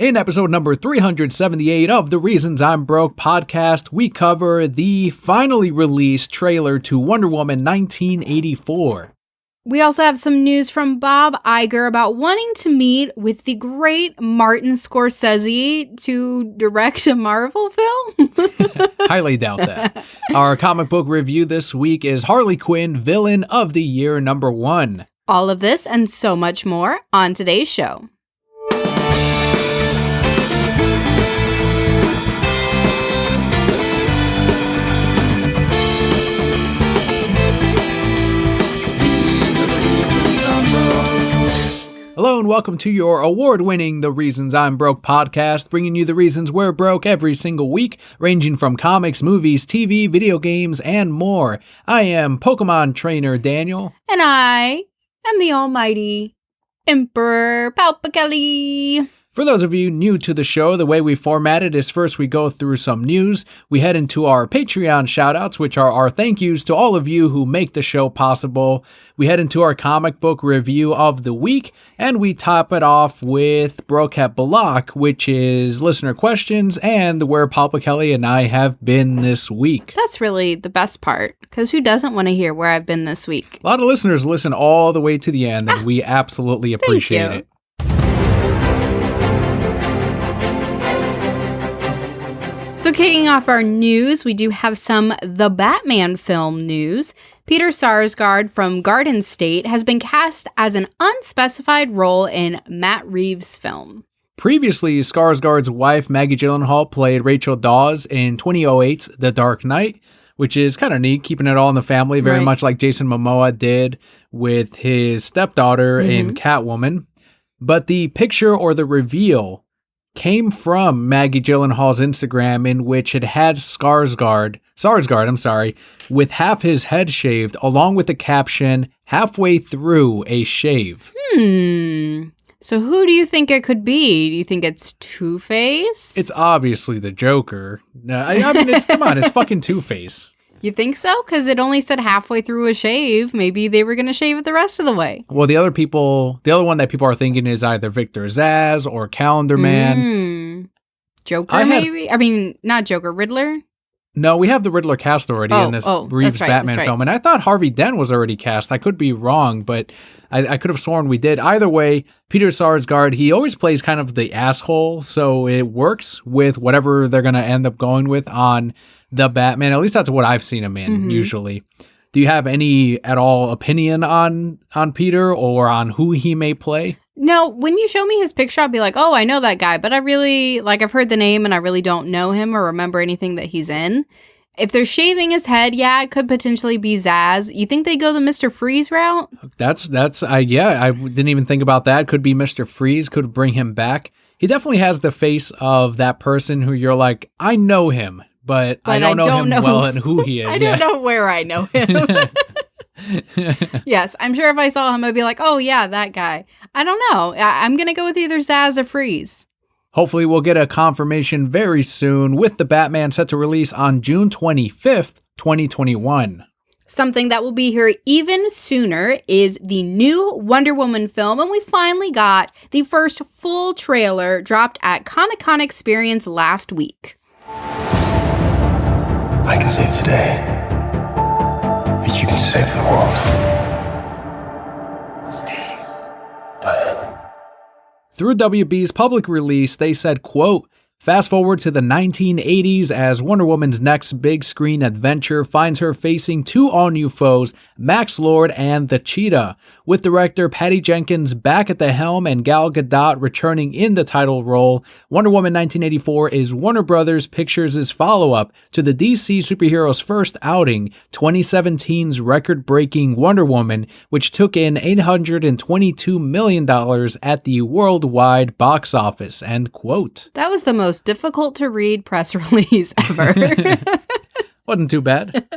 In episode number 378 of the Reasons I'm Broke podcast, we cover the finally released trailer to Wonder Woman 1984. We also have some news from Bob Iger about wanting to meet with the great Martin Scorsese to direct a Marvel film. Highly doubt that. Our comic book review this week is Harley Quinn, Villain of the Year #1. All of this and so much more on today's show. Hello and welcome to your award-winning The Reasons I'm Broke podcast, bringing you the reasons we're broke every single week, ranging from comics, movies, TV, video games, and more. I am Pokemon trainer Daniel. And I am the almighty Emperor Kelli. For those of you new to the show, the way we format it is first we go through some news, we head into our Patreon shoutouts, which are our thank yous to all of you who make the show possible. We head into our comic book review of the week, and we top it off with Brocat Block, which is listener questions and where Papa Kelli and I have been this week. That's really the best part, because who doesn't want to hear where I've been this week? A lot of listeners listen all the way to the end, and we absolutely appreciate it. So kicking off our news, we do have some The Batman film news. Peter Sarsgaard from Garden State has been cast as an unspecified role in Matt Reeves' film. Previously, Skarsgård's wife, Maggie Gyllenhaal, played Rachel Dawes in 2008's The Dark Knight, which is kind of neat, keeping it all in the family, very much like Jason Momoa did with his stepdaughter in Catwoman. But the picture or the reveal came from Maggie Gyllenhaal's Instagram, in which it had Sarsgaard, with half his head shaved, along with the caption, "halfway through a shave." So who do you think it could be? Do you think it's Two-Face? It's obviously the Joker. I mean, it's fucking Two-Face. You think so? Because it only said halfway through a shave. Maybe they were going to shave it the rest of the way. Well, the other one that people are thinking is either Victor Zsasz or Calendar Man. Joker, maybe? I mean, not Joker, Riddler? No, we have the Riddler cast already in this Reeves Batman film. And I thought Harvey Dent was already cast. I could be wrong, but I could have sworn we did. Either way, Peter Sarsgaard, he always plays kind of the asshole, so it works with whatever they're going to end up going with on the Batman. At least that's what I've seen him in, usually. Do you have any at all opinion on Peter or on who he may play? No, when you show me his picture, I'll be like, oh, I know that guy. But I really, I've heard the name and I really don't know him or remember anything that he's in. If they're shaving his head, yeah, it could potentially be Zsasz. You think they go the Mr. Freeze route? I didn't even think about that. Could be Mr. Freeze, could bring him back. He definitely has the face of that person who you're like, I know him. But I don't know him well and who he is. I don't know where I know him. Yes, I'm sure if I saw him, I'd be like, oh, yeah, that guy. I don't know. I'm going to go with either Zsasz or Freeze. Hopefully we'll get a confirmation very soon, with the Batman set to release on June 25th, 2021. Something that will be here even sooner is the new Wonder Woman film, and we finally got the first full trailer dropped at Comic-Con Experience last week. I can save today, but you can save the world. Steve. Diane. Through WB's public release, they said, quote, "Fast forward to the 1980s as Wonder Woman's next big screen adventure finds her facing two all-new foes, Max Lord and the Cheetah. With director Patty Jenkins back at the helm and Gal Gadot returning in the title role, Wonder Woman 1984 is Warner Brothers Pictures' follow-up to the DC superhero's first outing, 2017's record-breaking Wonder Woman, which took in $822 million at the worldwide box office," end quote. That was the most difficult to read press release ever. Wasn't too bad.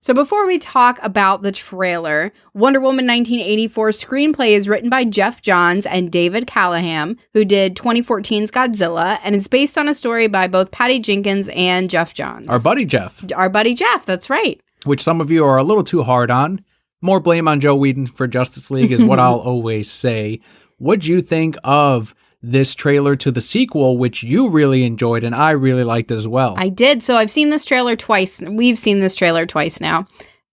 So before we talk about the trailer, Wonder Woman 1984's screenplay is written by Jeff Johns and David Callahan, who did 2014's Godzilla, and it's based on a story by both Patty Jenkins and Jeff Johns. Our buddy Jeff. Our buddy Jeff, that's right. Which some of you are a little too hard on. More blame on Joe Whedon for Justice League is what I'll always say. What'd you think of this trailer to the sequel, which you really enjoyed and I really liked as well. I did. So I've seen this trailer twice. We've seen this trailer twice now.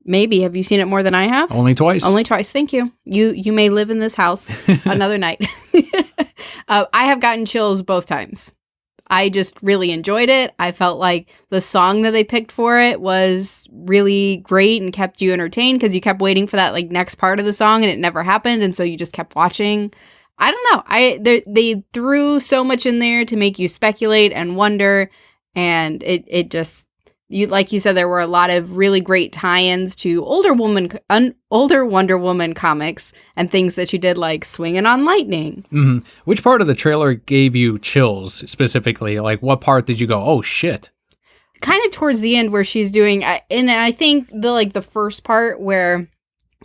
Maybe. Have you seen it more than I have? Only twice. Only twice. Thank you. You may live in this house another night. I have gotten chills both times. I just really enjoyed it. I felt like the song that they picked for it was really great and kept you entertained because you kept waiting for that like next part of the song and it never happened. And so you just kept watching. I don't know. They threw so much in there to make you speculate and wonder. And it just, like you said, there were a lot of really great tie-ins to older Wonder Woman comics and things that she did, like swinging on lightning. Mm-hmm. Which part of the trailer gave you chills specifically? Like, what part did you go, oh shit? Kind of towards the end where she's doing, and I think the first part where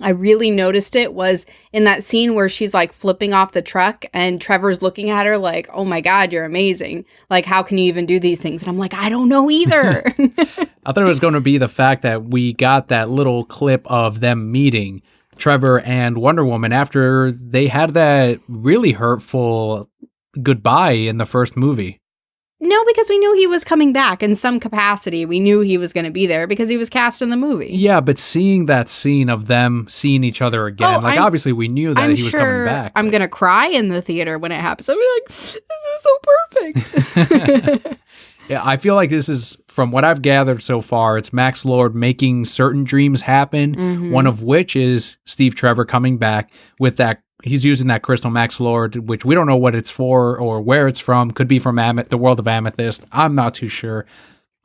I really noticed it was in that scene where she's like flipping off the truck and Trevor's looking at her like, oh my God, you're amazing. Like, how can you even do these things? And I'm like, I don't know either. I thought it was going to be the fact that we got that little clip of them meeting, Trevor and Wonder Woman, after they had that really hurtful goodbye in the first movie. No, because we knew he was coming back in some capacity. We knew he was going to be there because he was cast in the movie. Yeah, but seeing that scene of them seeing each other again, obviously we knew that he was coming back. I'm going to cry in the theater when it happens. I'll be like, this is so perfect. Yeah, I feel like this is, from what I've gathered so far, it's Max Lord making certain dreams happen, one of which is Steve Trevor coming back with that. He's using that crystal Max Lord, which we don't know what it's for or where it's from. Could be from the world of Amethyst. I'm not too sure.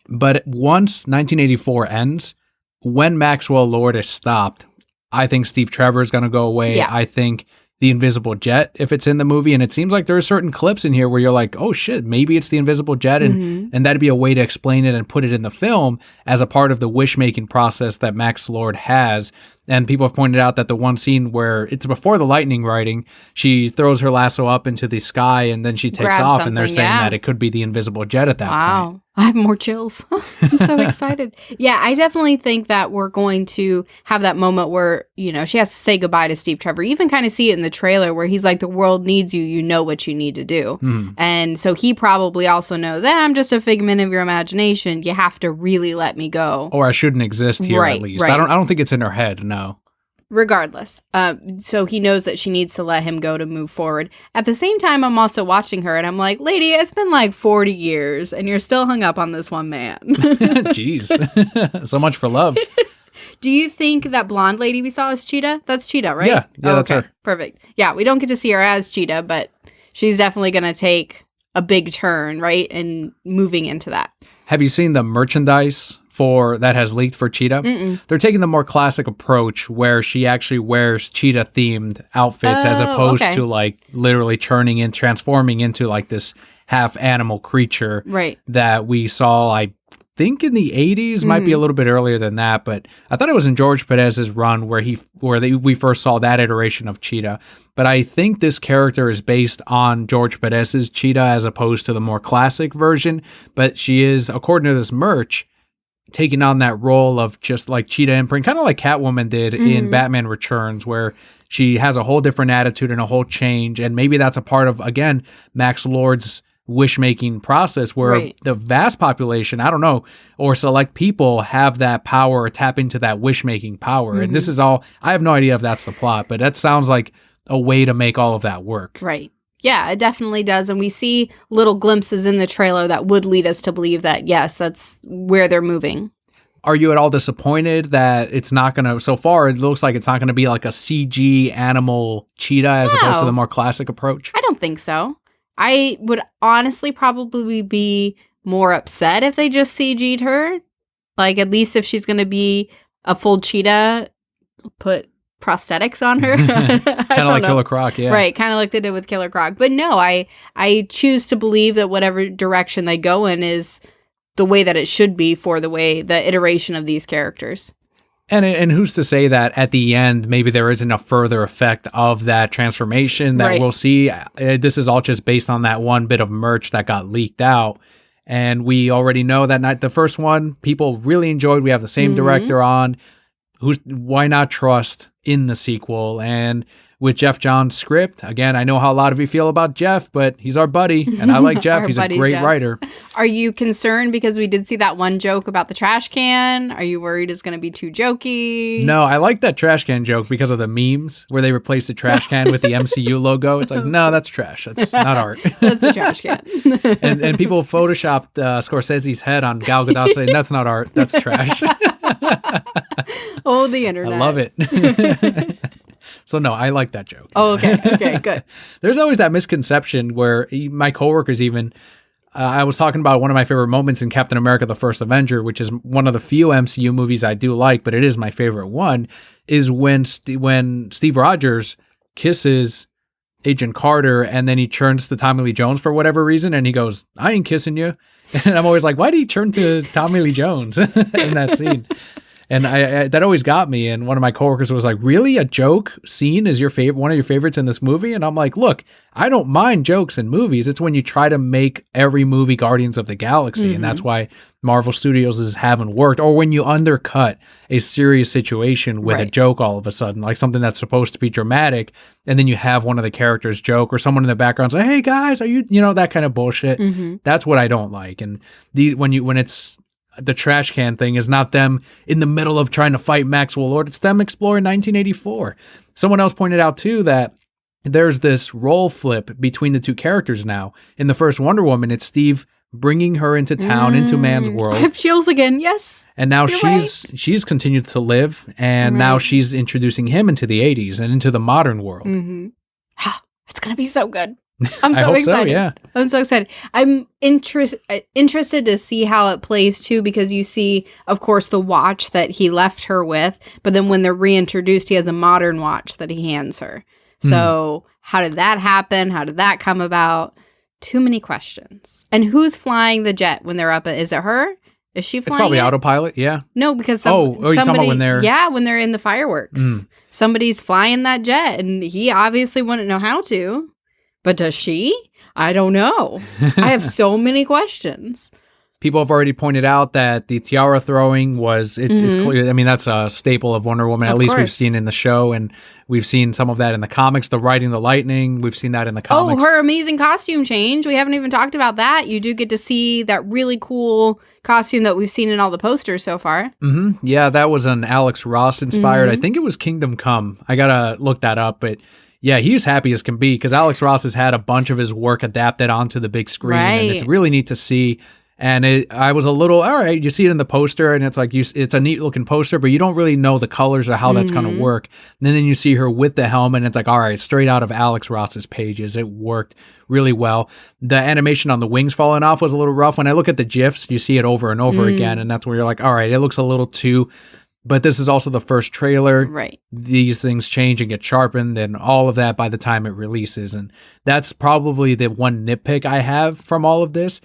But once 1984 ends, when Maxwell Lord is stopped, I think Steve Trevor is going to go away. Yeah. I think the Invisible Jet, if it's in the movie, and it seems like there are certain clips in here where you're like, oh shit, maybe it's the Invisible Jet, and that'd be a way to explain it and put it in the film as a part of the wish-making process that Max Lord has. And people have pointed out that the one scene where it's before the lightning writing, she throws her lasso up into the sky and then she takes off, and they're saying that it could be the Invisible Jet at that point. I have more chills. I'm so excited. Yeah, I definitely think that we're going to have that moment where, she has to say goodbye to Steve Trevor. You even kind of see it in the trailer where he's like, the world needs you. You know what you need to do. And so he probably also knows, I'm just a figment of your imagination. You have to really let me go. Or I shouldn't exist here, at least. Right. I don't think it's in her head, no. Regardless. So he knows that she needs to let him go to move forward. At the same time, I'm also watching her and I'm like, lady, it's been like 40 years and you're still hung up on this one man. Jeez. So much for love. Do you think that blonde lady we saw is Cheetah? That's Cheetah, right? Yeah, that's her. Perfect. Yeah, we don't get to see her as Cheetah, but she's definitely going to take a big turn, right? And moving into that. Have you seen the merchandise that has leaked for Cheetah? Mm-mm. They're taking the more classic approach where she actually wears cheetah themed outfits as opposed to like literally transforming into like this half animal creature that we saw, I think in the 80s, might be a little bit earlier than that, but I thought it was in George Perez's run where we first saw that iteration of Cheetah. But I think this character is based on George Perez's Cheetah as opposed to the more classic version, but she is, according to this merch, taking on that role of just like Cheetah imprint, kind of like Catwoman did in Batman Returns, where she has a whole different attitude and a whole change. And maybe that's a part of, again, Max Lord's wish-making process where the vast population, I don't know, or select people have that power or tap into that wish-making power. And this is all, I have no idea if that's the plot, but that sounds like a way to make all of that work. Right. Yeah, it definitely does. And we see little glimpses in the trailer that would lead us to believe that, yes, that's where they're moving. Are you at all disappointed that it's not going to, so far, it looks like it's not going to be like a CG animal cheetah as opposed to the more classic approach? I don't think so. I would honestly probably be more upset if they just CG'd her. Like, at least if she's going to be a full cheetah, put prosthetics on her. Kind of like Killer Croc, yeah. Right, kind of like they did with Killer Croc. But no, I choose to believe that whatever direction they go in is the way that it should be for the iteration of these characters. And who's to say that at the end, maybe there isn't a further effect of that transformation that we'll see. This is all just based on that one bit of merch that got leaked out. And we already know that night, the first one, people really enjoyed. We have the same director on. Why not trust in the sequel? And with Jeff Johns' script. Again, I know how a lot of you feel about Jeff, but he's our buddy, and I like Jeff. Our He's a buddy great Jeff. writer. Are you concerned because we did see that one joke about the trash can? Are you worried it's going to be too jokey? No, I like that trash can joke because of the memes where they replace the trash can with the MCU logo. It's like, no, that's trash. That's not art. That's a trash can. and people photoshopped Scorsese's head on Gal Gadot saying, that's not art. That's trash. Oh, the internet. I love it. So no, I like that joke. Oh, okay. Okay, good. There's always that misconception where my coworkers even, I was talking about one of my favorite moments in Captain America: The First Avenger, which is one of the few MCU movies I do like, but it is my favorite one, is when Steve Rogers kisses Agent Carter and then he turns to Tommy Lee Jones for whatever reason and he goes, I ain't kissing you. And I'm always like, why did he turn to Tommy Lee Jones in that scene? And I that always got me. And one of my coworkers was like, really? A joke scene is your favorite, one of your favorites in this movie? And I'm like, look, I don't mind jokes in movies. It's when you try to make every movie Guardians of the Galaxy. Mm-hmm. And that's why Marvel Studios haven't worked. Or when you undercut a serious situation with a joke all of a sudden, like something that's supposed to be dramatic. And then you have one of the characters joke or someone in the background say, hey guys, are you know, that kind of bullshit. Mm-hmm. That's what I don't like. And when it's, the trash can thing is not them in the middle of trying to fight Maxwell Lord. It's them exploring 1984. Someone else pointed out too that there's this role flip between the two characters now. In the first Wonder Woman, it's Steve bringing her into town, into man's world. I have chills again. Yes. And now she's continued to live, and now she's introducing him into the 80s and into the modern world. Mm-hmm. It's going to be so good. I'm so I hope excited. So, yeah. I'm so excited. I'm interested to see how it plays too, because you see, of course, the watch that he left her with, but then when they're reintroduced, he has a modern watch that he hands her. So how did that happen? How did that come about? Too many questions. And who's flying the jet when they're up? Is it her? Is she flying? It's probably it? autopilot, yeah. No, because you're talking about when they're... Yeah, when they're in the fireworks. Somebody's flying that jet, and he obviously wouldn't know how to. But does she? I don't know. I have so many questions. People have already pointed out that the tiara throwing it's clear. I mean, that's a staple of Wonder Woman. At least we've seen in the show, and we've seen some of that in the comics. The riding the lightning, we've seen that in the comics. Oh, her amazing costume change. We haven't even talked about that. You do get to see that really cool costume that we've seen in all the posters so far. Mm-hmm. Yeah, that was an Alex Ross inspired. I think it was Kingdom Come. I gotta look that up, but... Yeah, he's happy as can be because Alex Ross has had a bunch of his work adapted onto the big screen, and it's really neat to see. And I was a little, all right, you see it in the poster, and it's like, it's a neat looking poster, but you don't really know the colors or how that's going to work. And then you see her with the helmet, and it's like, all right, straight out of Alex Ross's pages. It worked really well. The animation on the wings falling off was a little rough. When I look at the GIFs, you see it over and over again, and that's where you're like, all right, it looks a little too... But this is also the first trailer. Right. These things change and get sharpened and all of that by the time it releases. And that's probably the one nitpick I have from all of this.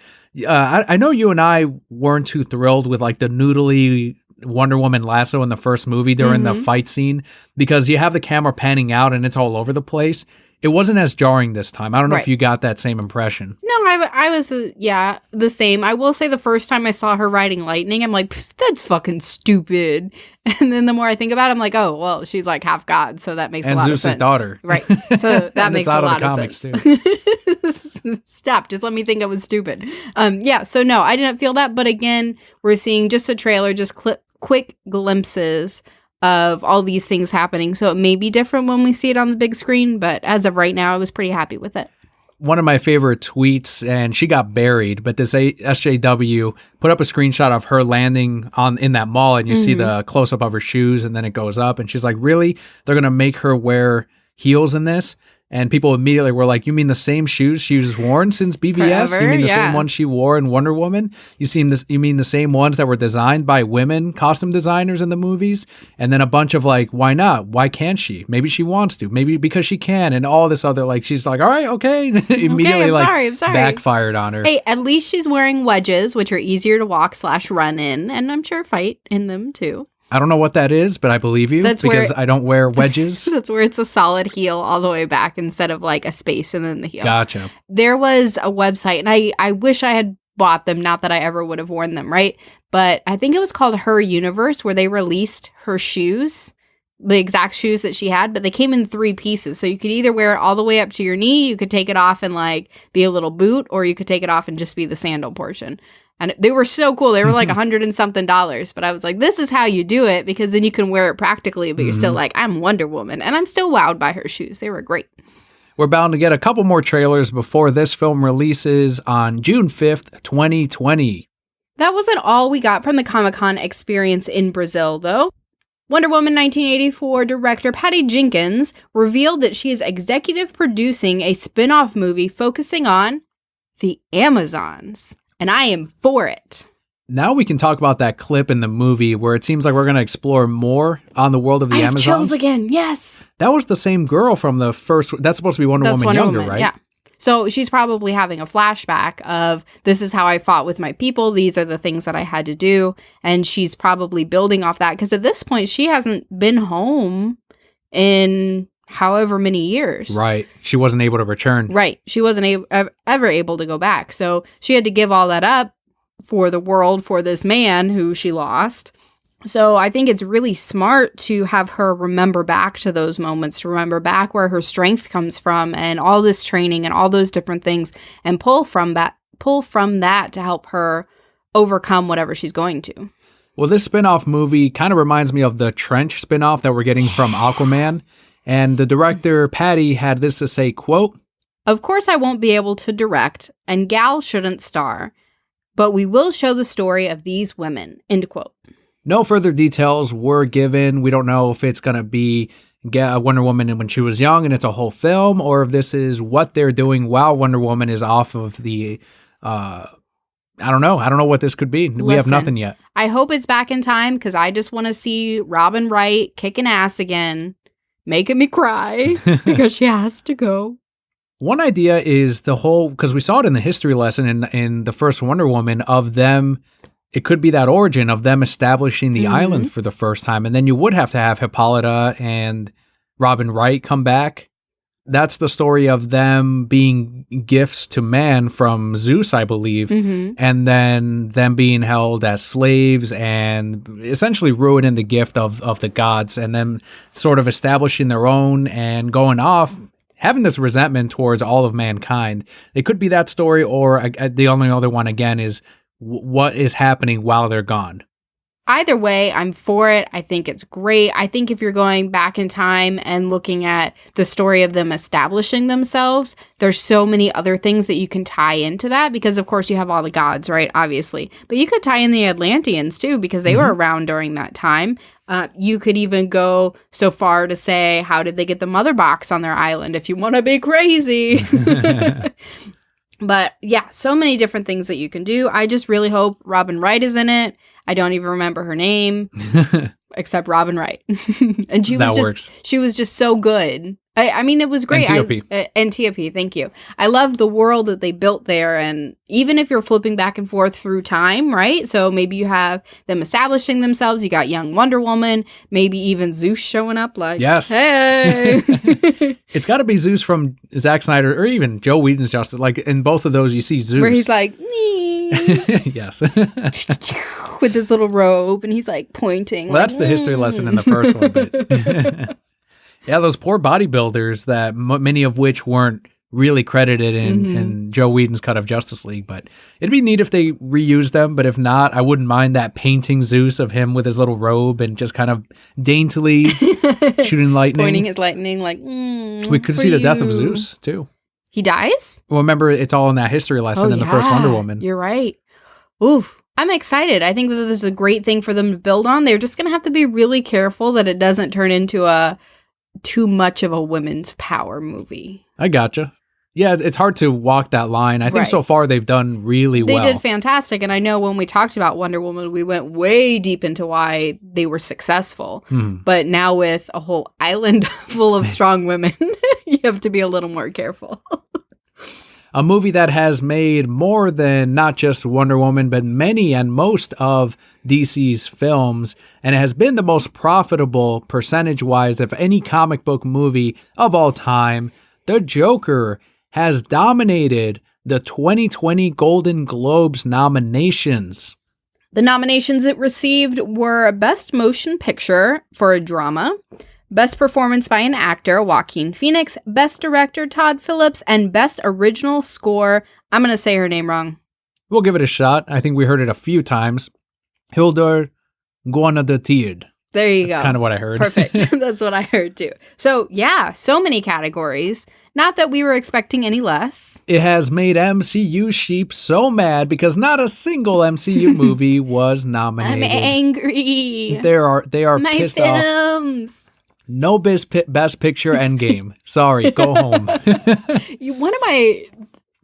I know you and I weren't too thrilled with like the noodly Wonder Woman lasso in the first movie during the fight scene because you have the camera panning out and it's all over the place. It wasn't as jarring this time. I don't know if you got that same impression. No, I was, the same. I will say the first time I saw her riding lightning, I'm like, that's fucking stupid. And then the more I think about it, I'm like, oh, well, she's like half god, so that makes a lot of sense. And Zeus's daughter. Right. So that makes a lot of sense. Too. Stop. Just let me think I was stupid. So no, I didn't feel that. But again, we're seeing just a trailer, just quick glimpses of all these things happening. So it may be different when we see it on the big screen, but as of right now, I was pretty happy with it. One of my favorite tweets, and she got buried, but this SJW put up a screenshot of her landing in that mall, and you see the close-up of her shoes, and then it goes up, and she's like, really? They're going to make her wear heels in this? And people immediately were like, you mean the same shoes she's worn since BVS? Forever? You mean the same ones she wore in Wonder Woman? You mean the same ones that were designed by women costume designers in the movies? And then a bunch of like, why not? Why can't she? Maybe she wants to. Maybe because she can. And all this other, like, she's like, all right, okay. Immediately, I'm sorry. backfired on her. Hey, at least she's wearing wedges, which are easier to walk / run in, and I'm sure fight in them too. I don't know what that is, but I believe you because I don't wear wedges. That's where it's a solid heel all the way back instead of like a space and then the heel. Gotcha. There was a website, and I wish I had bought them. Not that I ever would have worn them, right? But I think it was called Her Universe, where they released her shoes the exact shoes that she had, but they came in 3 pieces. So you could either wear it all the way up to your knee, you could take it off and like be a little boot, or you could take it off and just be the sandal portion. And they were so cool. They were like $100 and something. But I was like, this is how you do it, because then you can wear it practically, but you're still like, I'm Wonder Woman. And I'm still wowed by her shoes. They were great. We're bound to get a couple more trailers before this film releases on June 5th, 2020. That wasn't all we got from the Comic-Con experience in Brazil, though. Wonder Woman 1984 director Patty Jenkins revealed that she is executive producing a spin-off movie focusing on the Amazons. And I am for it. Now we can talk about that clip in the movie where it seems like we're going to explore more on the world of the Amazons. Chills again, yes. That was the same girl from the first. That's supposed to be Wonder Woman younger, right? Yeah. So she's probably having a flashback of, this is how I fought with my people. These are the things that I had to do. And she's probably building off that, because at this point, she hasn't been home in however many years. Right. She wasn't able to return. Right. She wasn't ever able to go back. So she had to give all that up for the world, for this man who she lost. So I think it's really smart to have her remember back to those moments, to remember back where her strength comes from and all this training and all those different things, and pull from that to help her overcome whatever she's going to. Well, this spin-off movie kind of reminds me of the Trench spin-off that we're getting from Aquaman. And the director, Patty, had this to say, quote, "Of course I won't be able to direct, and Gal shouldn't star, but we will show the story of these women," end quote. No further details were given. We don't know if it's going to be Wonder Woman when she was young and it's a whole film, or if this is what they're doing while Wonder Woman is off of the, I don't know. I don't know what this could be. We have nothing yet. I hope it's back in time, because I just want to see Robin Wright kicking ass again, making me cry because she has to go. One idea is the whole, because we saw it in the history lesson in the first Wonder Woman, of them, it could be that origin of them establishing the island for the first time. And then you would have to have Hippolyta and Robin Wright come back. That's the story of them being gifts to man from Zeus, I believe, and then them being held as slaves and essentially ruining the gift of the gods, and then sort of establishing their own and going off, having this resentment towards all of mankind. It could be that story, or the only other one, again, is what is happening while they're gone. Either way, I'm for it. I think it's great. I think if you're going back in time and looking at the story of them establishing themselves, there's so many other things that you can tie into that, because of course you have all the gods, right? Obviously. But you could tie in the Atlanteans too, because they were around during that time. You could even go so far to say, how did they get the mother box on their island, if you want to be crazy? But yeah, so many different things that you can do. I just really hope Robin Wright is in it. I don't even remember her name, except Robin Wright. And she was just so good. I mean, it was great. Antiope, thank you. I loved the world that they built there. And even if you're flipping back and forth through time, right? So maybe you have them establishing themselves. You got young Wonder Woman, maybe even Zeus showing up like, yes. Hey. It's got to be Zeus from Zack Snyder, or even Joe Whedon's Justice. Like in both of those, you see Zeus. Where he's like, nee. Yes. With his little robe, and he's like pointing. Well, that's the history lesson in the first one. But yeah, those poor bodybuilders, that many of which weren't really credited in Joe Whedon's cut of Justice League. But it'd be neat if they reused them. But if not, I wouldn't mind that painting Zeus of him with his little robe and just kind of daintily shooting lightning. Pointing his lightning like, we could see the death of Zeus, too. He dies? Well, remember, it's all in that history lesson in the first Wonder Woman. You're right. Oof. I'm excited. I think that this is a great thing for them to build on. They're just going to have to be really careful that it doesn't turn into too much of a women's power movie. I gotcha. Yeah, it's hard to walk that line. I think so far they've done really well. They did fantastic. And I know when we talked about Wonder Woman, we went way deep into why they were successful. But now with a whole island full of strong women, you have to be a little more careful. A movie that has made more than not just Wonder Woman, but many and most of DC's films, and it has been the most profitable percentage-wise of any comic book movie of all time. The Joker has dominated the 2020 Golden Globes nominations. The nominations it received were Best Motion Picture for a Drama, Best Performance by an Actor, Joaquin Phoenix. Best Director, Todd Phillips. And Best Original Score, I'm going to say her name wrong. We'll give it a shot. I think we heard it a few times. Hildur Guðnadóttir. There you go. That's kind of what I heard. Perfect. That's what I heard too. So yeah, so many categories. Not that we were expecting any less. It has made MCU sheep so mad because not a single MCU movie was nominated. I'm angry. They are My pissed off. films. No best picture Endgame. Sorry, go home. One of my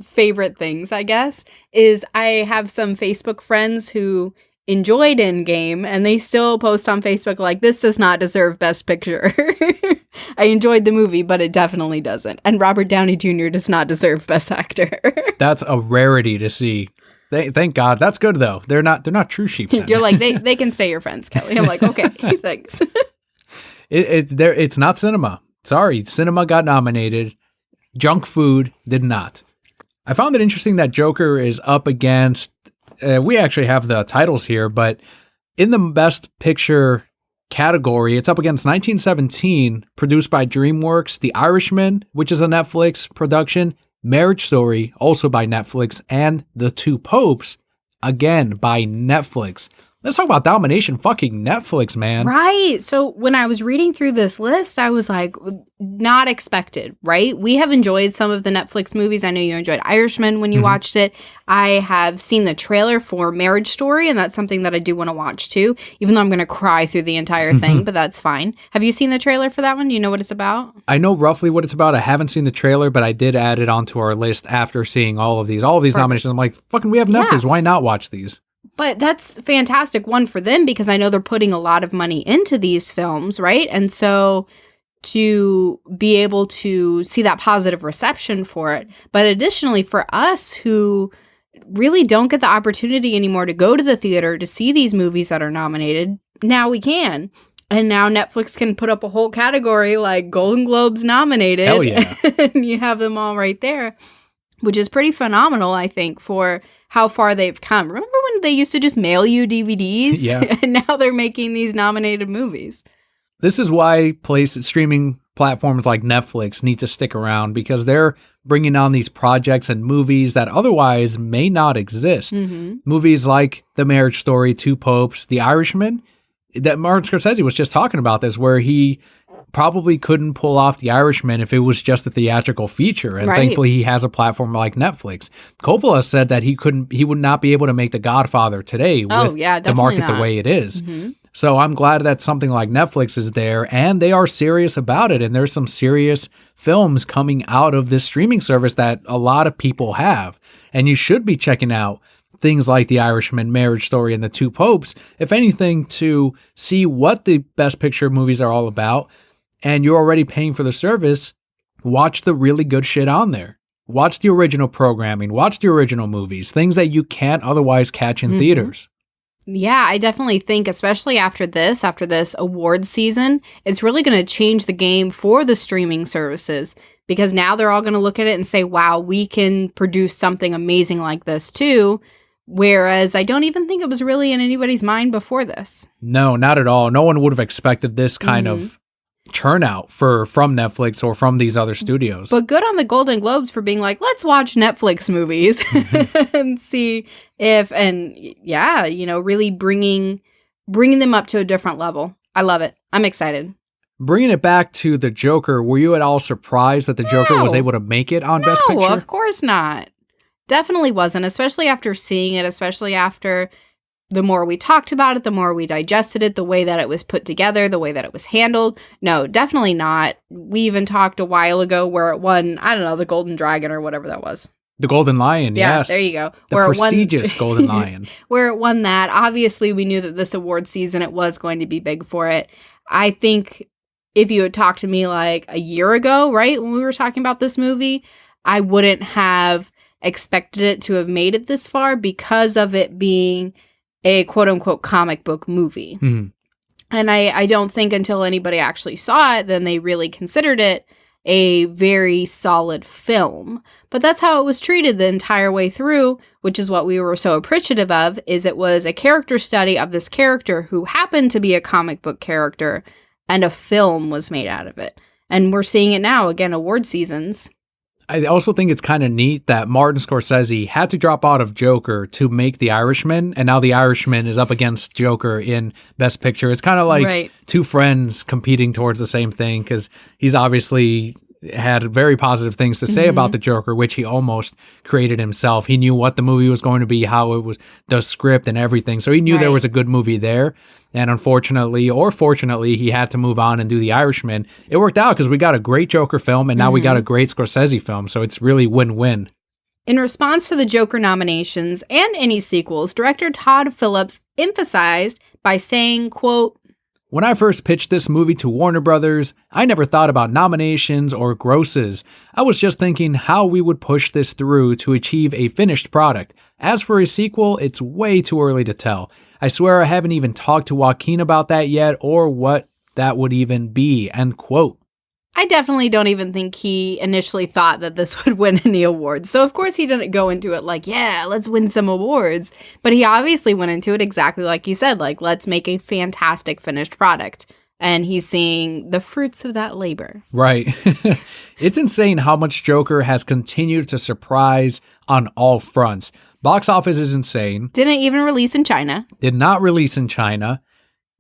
favorite things, I guess, is I have some Facebook friends who enjoyed Endgame and they still post on Facebook like, this does not deserve Best Picture. I enjoyed the movie, but it definitely doesn't. And Robert Downey Jr. does not deserve Best Actor. That's a rarity to see. Thank God. That's good though. They're not true sheep. Then. You're like, they can stay your friends, Kelly. I'm like, okay, thanks. It's not cinema. Sorry, cinema got nominated. Junk food did not. I found it interesting that Joker is up against. We actually have the titles here, but in the Best Picture category, it's up against 1917, produced by DreamWorks, The Irishman, which is a Netflix production, Marriage Story, also by Netflix, and The Two Popes, again by Netflix. Let's talk about domination. Fucking Netflix, man. Right. So when I was reading through this list, I was like, not expected, right? We have enjoyed some of the Netflix movies. I know you enjoyed Irishman when you watched it. I have seen the trailer for Marriage Story, and that's something that I do want to watch too, even though I'm going to cry through the entire thing, but that's fine. Have you seen the trailer for that one? Do you know what it's about? I know roughly what it's about. I haven't seen the trailer, but I did add it onto our list after seeing all of these nominations. I'm like, fucking, we have Netflix. Yeah. Why not watch these? But that's fantastic, one, for them, because I know they're putting a lot of money into these films, right? And so to be able to see that positive reception for it. But additionally, for us who really don't get the opportunity anymore to go to the theater to see these movies that are nominated, now we can. And now Netflix can put up a whole category like Golden Globes nominated. Hell yeah. And you have them all right there, which is pretty phenomenal, I think, for how far they've come. Remember when they used to just mail you DVDs? Yeah. And now they're making these nominated movies. This is why streaming platforms like Netflix need to stick around, because they're bringing on these projects and movies that otherwise may not exist. Movies like The Marriage Story, Two Popes, The Irishman, that Martin Scorsese was just talking about this, where he probably couldn't pull off The Irishman if it was just a theatrical feature. And thankfully he has a platform like Netflix. Coppola said that he would not be able to make The Godfather today with the market the way it is. So I'm glad that something like Netflix is there and they are serious about it. And there's some serious films coming out of this streaming service that a lot of people have. And you should be checking out things like The Irishman, Marriage Story, and The Two Popes, if anything, to see what the Best Picture movies are all about. And you're already paying for the service, watch the really good shit on there. Watch the original programming, watch the original movies, things that you can't otherwise catch in theaters. Yeah, I definitely think, especially after this awards season, it's really going to change the game for the streaming services, because now they're all going to look at it and say, wow, we can produce something amazing like this too. Whereas I don't even think it was really in anybody's mind before this. No, not at all. No one would have expected this kind of churn out from Netflix or from these other studios. But good on the Golden Globes for being like, let's watch Netflix movies and see if, really bringing them up to a different level. I love it. I'm excited. Bringing it back to the Joker, were you at all surprised that the Joker was able to make it on Best Picture? No, of course not. Definitely wasn't, especially after seeing it, especially after the more we talked about it, the more we digested it, the way that it was put together, the way that it was handled. No, definitely not. We even talked a while ago where it won, I don't know, the Golden Dragon or whatever that was. The Golden Lion, yes. There you go. The prestigious Golden Lion. Where it won that. Obviously, we knew that this award season, it was going to be big for it. I think if you had talked to me like a year ago, right, when we were talking about this movie, I wouldn't have expected it to have made it this far because of it being a quote-unquote comic book movie. And I don't think until anybody actually saw it, then they really considered it a very solid film. But that's how it was treated the entire way through, which is what we were so appreciative of, is it was a character study of this character who happened to be a comic book character, and a film was made out of it. And we're seeing it now, again, award seasons. I also think it's kind of neat that Martin Scorsese had to drop out of Joker to make The Irishman, and now The Irishman is up against Joker in Best Picture. It's kind of like two friends competing towards the same thing, because he's obviously had very positive things to say about the Joker, which he almost created himself. He knew what the movie was going to be, how it was, the script and everything. So he knew there was a good movie there. And unfortunately, or fortunately, he had to move on and do The Irishman. It worked out because we got a great Joker film and now we got a great Scorsese film. So it's really win-win. In response to the Joker nominations and any sequels, director Todd Phillips emphasized by saying, quote, "When I first pitched this movie to Warner Brothers, I never thought about nominations or grosses. I was just thinking how we would push this through to achieve a finished product. As for a sequel, it's way too early to tell. I swear I haven't even talked to Joaquin about that yet or what that would even be," end quote. I definitely don't even think he initially thought that this would win any awards. So of course he didn't go into it like, yeah, let's win some awards. But he obviously went into it exactly like he said, like, let's make a fantastic finished product. And he's seeing the fruits of that labor. Right. It's insane how much Joker has continued to surprise on all fronts. Box office is insane. Didn't even release in China. Did not release in China.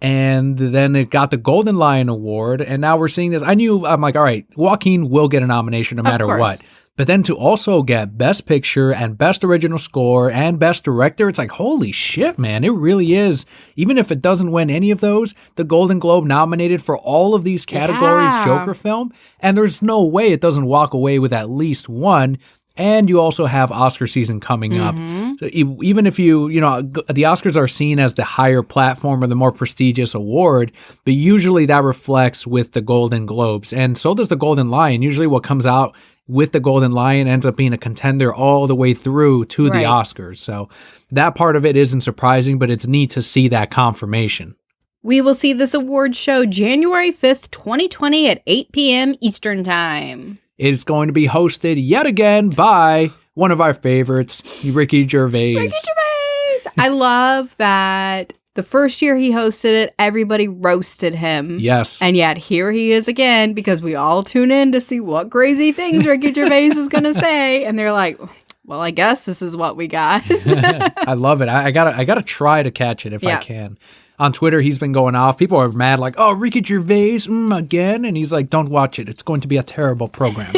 And then it got the Golden Lion Award. And now we're seeing this. I'm like, all right, Joaquin will get a nomination no matter what. But then to also get Best Picture and Best Original Score and Best Director, it's like, holy shit, man. It really is. Even if it doesn't win any of those, the Golden Globe nominated for all of these categories, Joker film. And there's no way it doesn't walk away with at least one. And you also have Oscar season coming up. So even if the Oscars are seen as the higher platform or the more prestigious award, but usually that reflects with the Golden Globes. And so does the Golden Lion. Usually what comes out with the Golden Lion ends up being a contender all the way through to the Oscars. So that part of it isn't surprising, but it's neat to see that confirmation. We will see this award show January 5th, 2020 at 8 p.m. Eastern Time. It's going to be hosted yet again by one of our favorites, Ricky Gervais. Ricky Gervais! I love that the first year he hosted it, everybody roasted him. Yes. And yet here he is again because we all tune in to see what crazy things Ricky Gervais is going to say. And they're like, well, I guess this is what we got. I love it. I gotta try to catch it if I can. On Twitter, he's been going off. People are mad, like, oh, Ricky Gervais, again? And he's like, don't watch it. It's going to be a terrible program.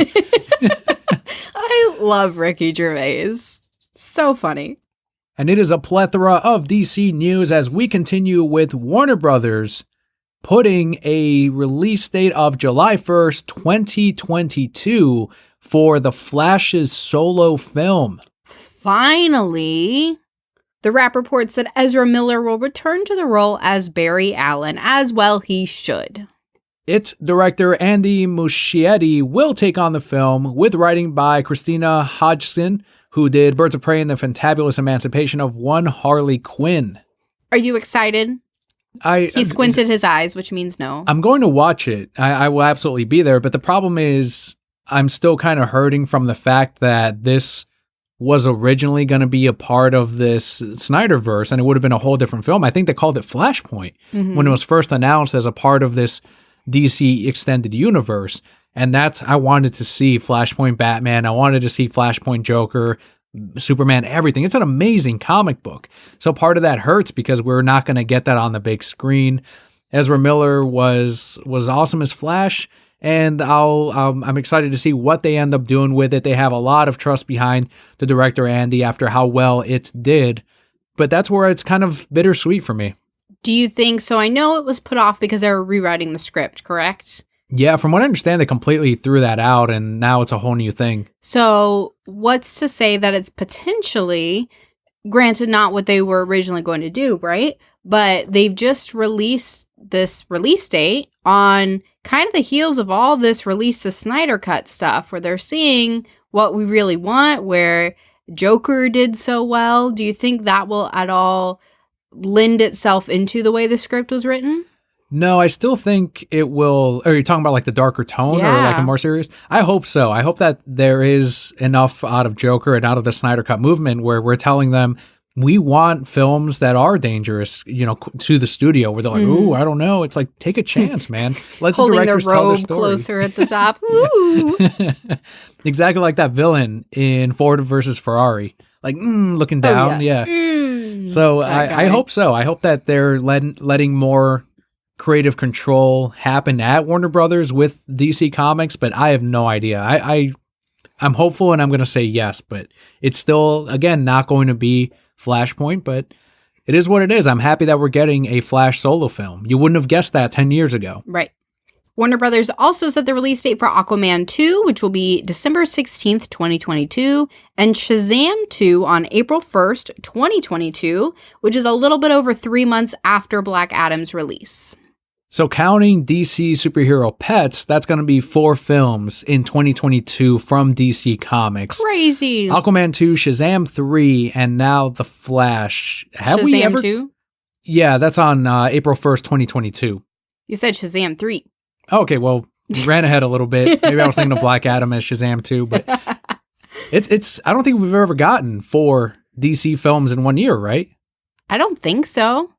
I love Ricky Gervais. So funny. And it is a plethora of DC news as we continue with Warner Brothers putting a release date of July 1st, 2022 for The Flash's solo film. Finally. The Wrap reports that Ezra Miller will return to the role as Barry Allen, as well he should. Its director Andy Muschietti will take on the film, with writing by Christina Hodgson, who did Birds of Prey and the Fantabulous Emancipation of One Harley Quinn. Are you excited? He squinted his eyes, which means no. I'm going to watch it. I will absolutely be there, but the problem is I'm still kind of hurting from the fact that this was originally going to be a part of this Snyderverse, and it would have been a whole different film. I think they called it Flashpoint when it was first announced as a part of this DC extended universe. And I wanted to see Flashpoint Batman. I wanted to see Flashpoint Joker, Superman, everything. It's an amazing comic book. So part of that hurts because we're not going to get that on the big screen. Ezra Miller was awesome as Flash. And I'm excited to see what they end up doing with it. They have a lot of trust behind the director, Andy, after how well it did. But that's where it's kind of bittersweet for me. Do you think so? I know it was put off because they were rewriting the script, correct? Yeah, from what I understand, they completely threw that out, and now it's a whole new thing. So what's to say that it's potentially, granted, not what they were originally going to do, right? But they've just released this release date on kind of the heels of all this release the Snyder Cut stuff, where they're seeing what we really want, where Joker did so well. Do you think that will at all lend itself into the way the script was written? No, I still think it will. Are you talking about like the darker tone or like a more serious? I hope so. I hope that there is enough out of Joker and out of the Snyder Cut movement where we're telling them, we want films that are dangerous, to the studio where they're like, ooh, I don't know. It's like, take a chance, man. Let the Holding their directors tell their robe story. closer at the top. Ooh. Exactly like that villain in Ford versus Ferrari. Like, looking down. Yeah. So I hope so. I hope that they're letting more creative control happen at Warner Brothers with DC Comics, but I have no idea. I'm hopeful and I'm going to say yes, but it's still, again, not going to be Flashpoint, but it is what it is. I'm happy that we're getting a Flash solo film. You wouldn't have guessed that 10 years ago. Right. Warner Brothers also set the release date for Aquaman 2, which will be December 16th, 2022, and Shazam 2 on April 1st, 2022, which is a little bit over 3 months after Black Adam's release. So counting DC superhero pets, that's going to be 4 films in 2022 from DC Comics. Crazy. Aquaman 2, Shazam 3, and now The Flash. Shazam 2? Yeah, that's on April 1st, 2022. You said Shazam 3. Okay, well, you ran ahead a little bit. Maybe I was thinking of Black Adam as Shazam 2, but it's I don't think we've ever gotten 4 DC films in 1 year, right? I don't think so.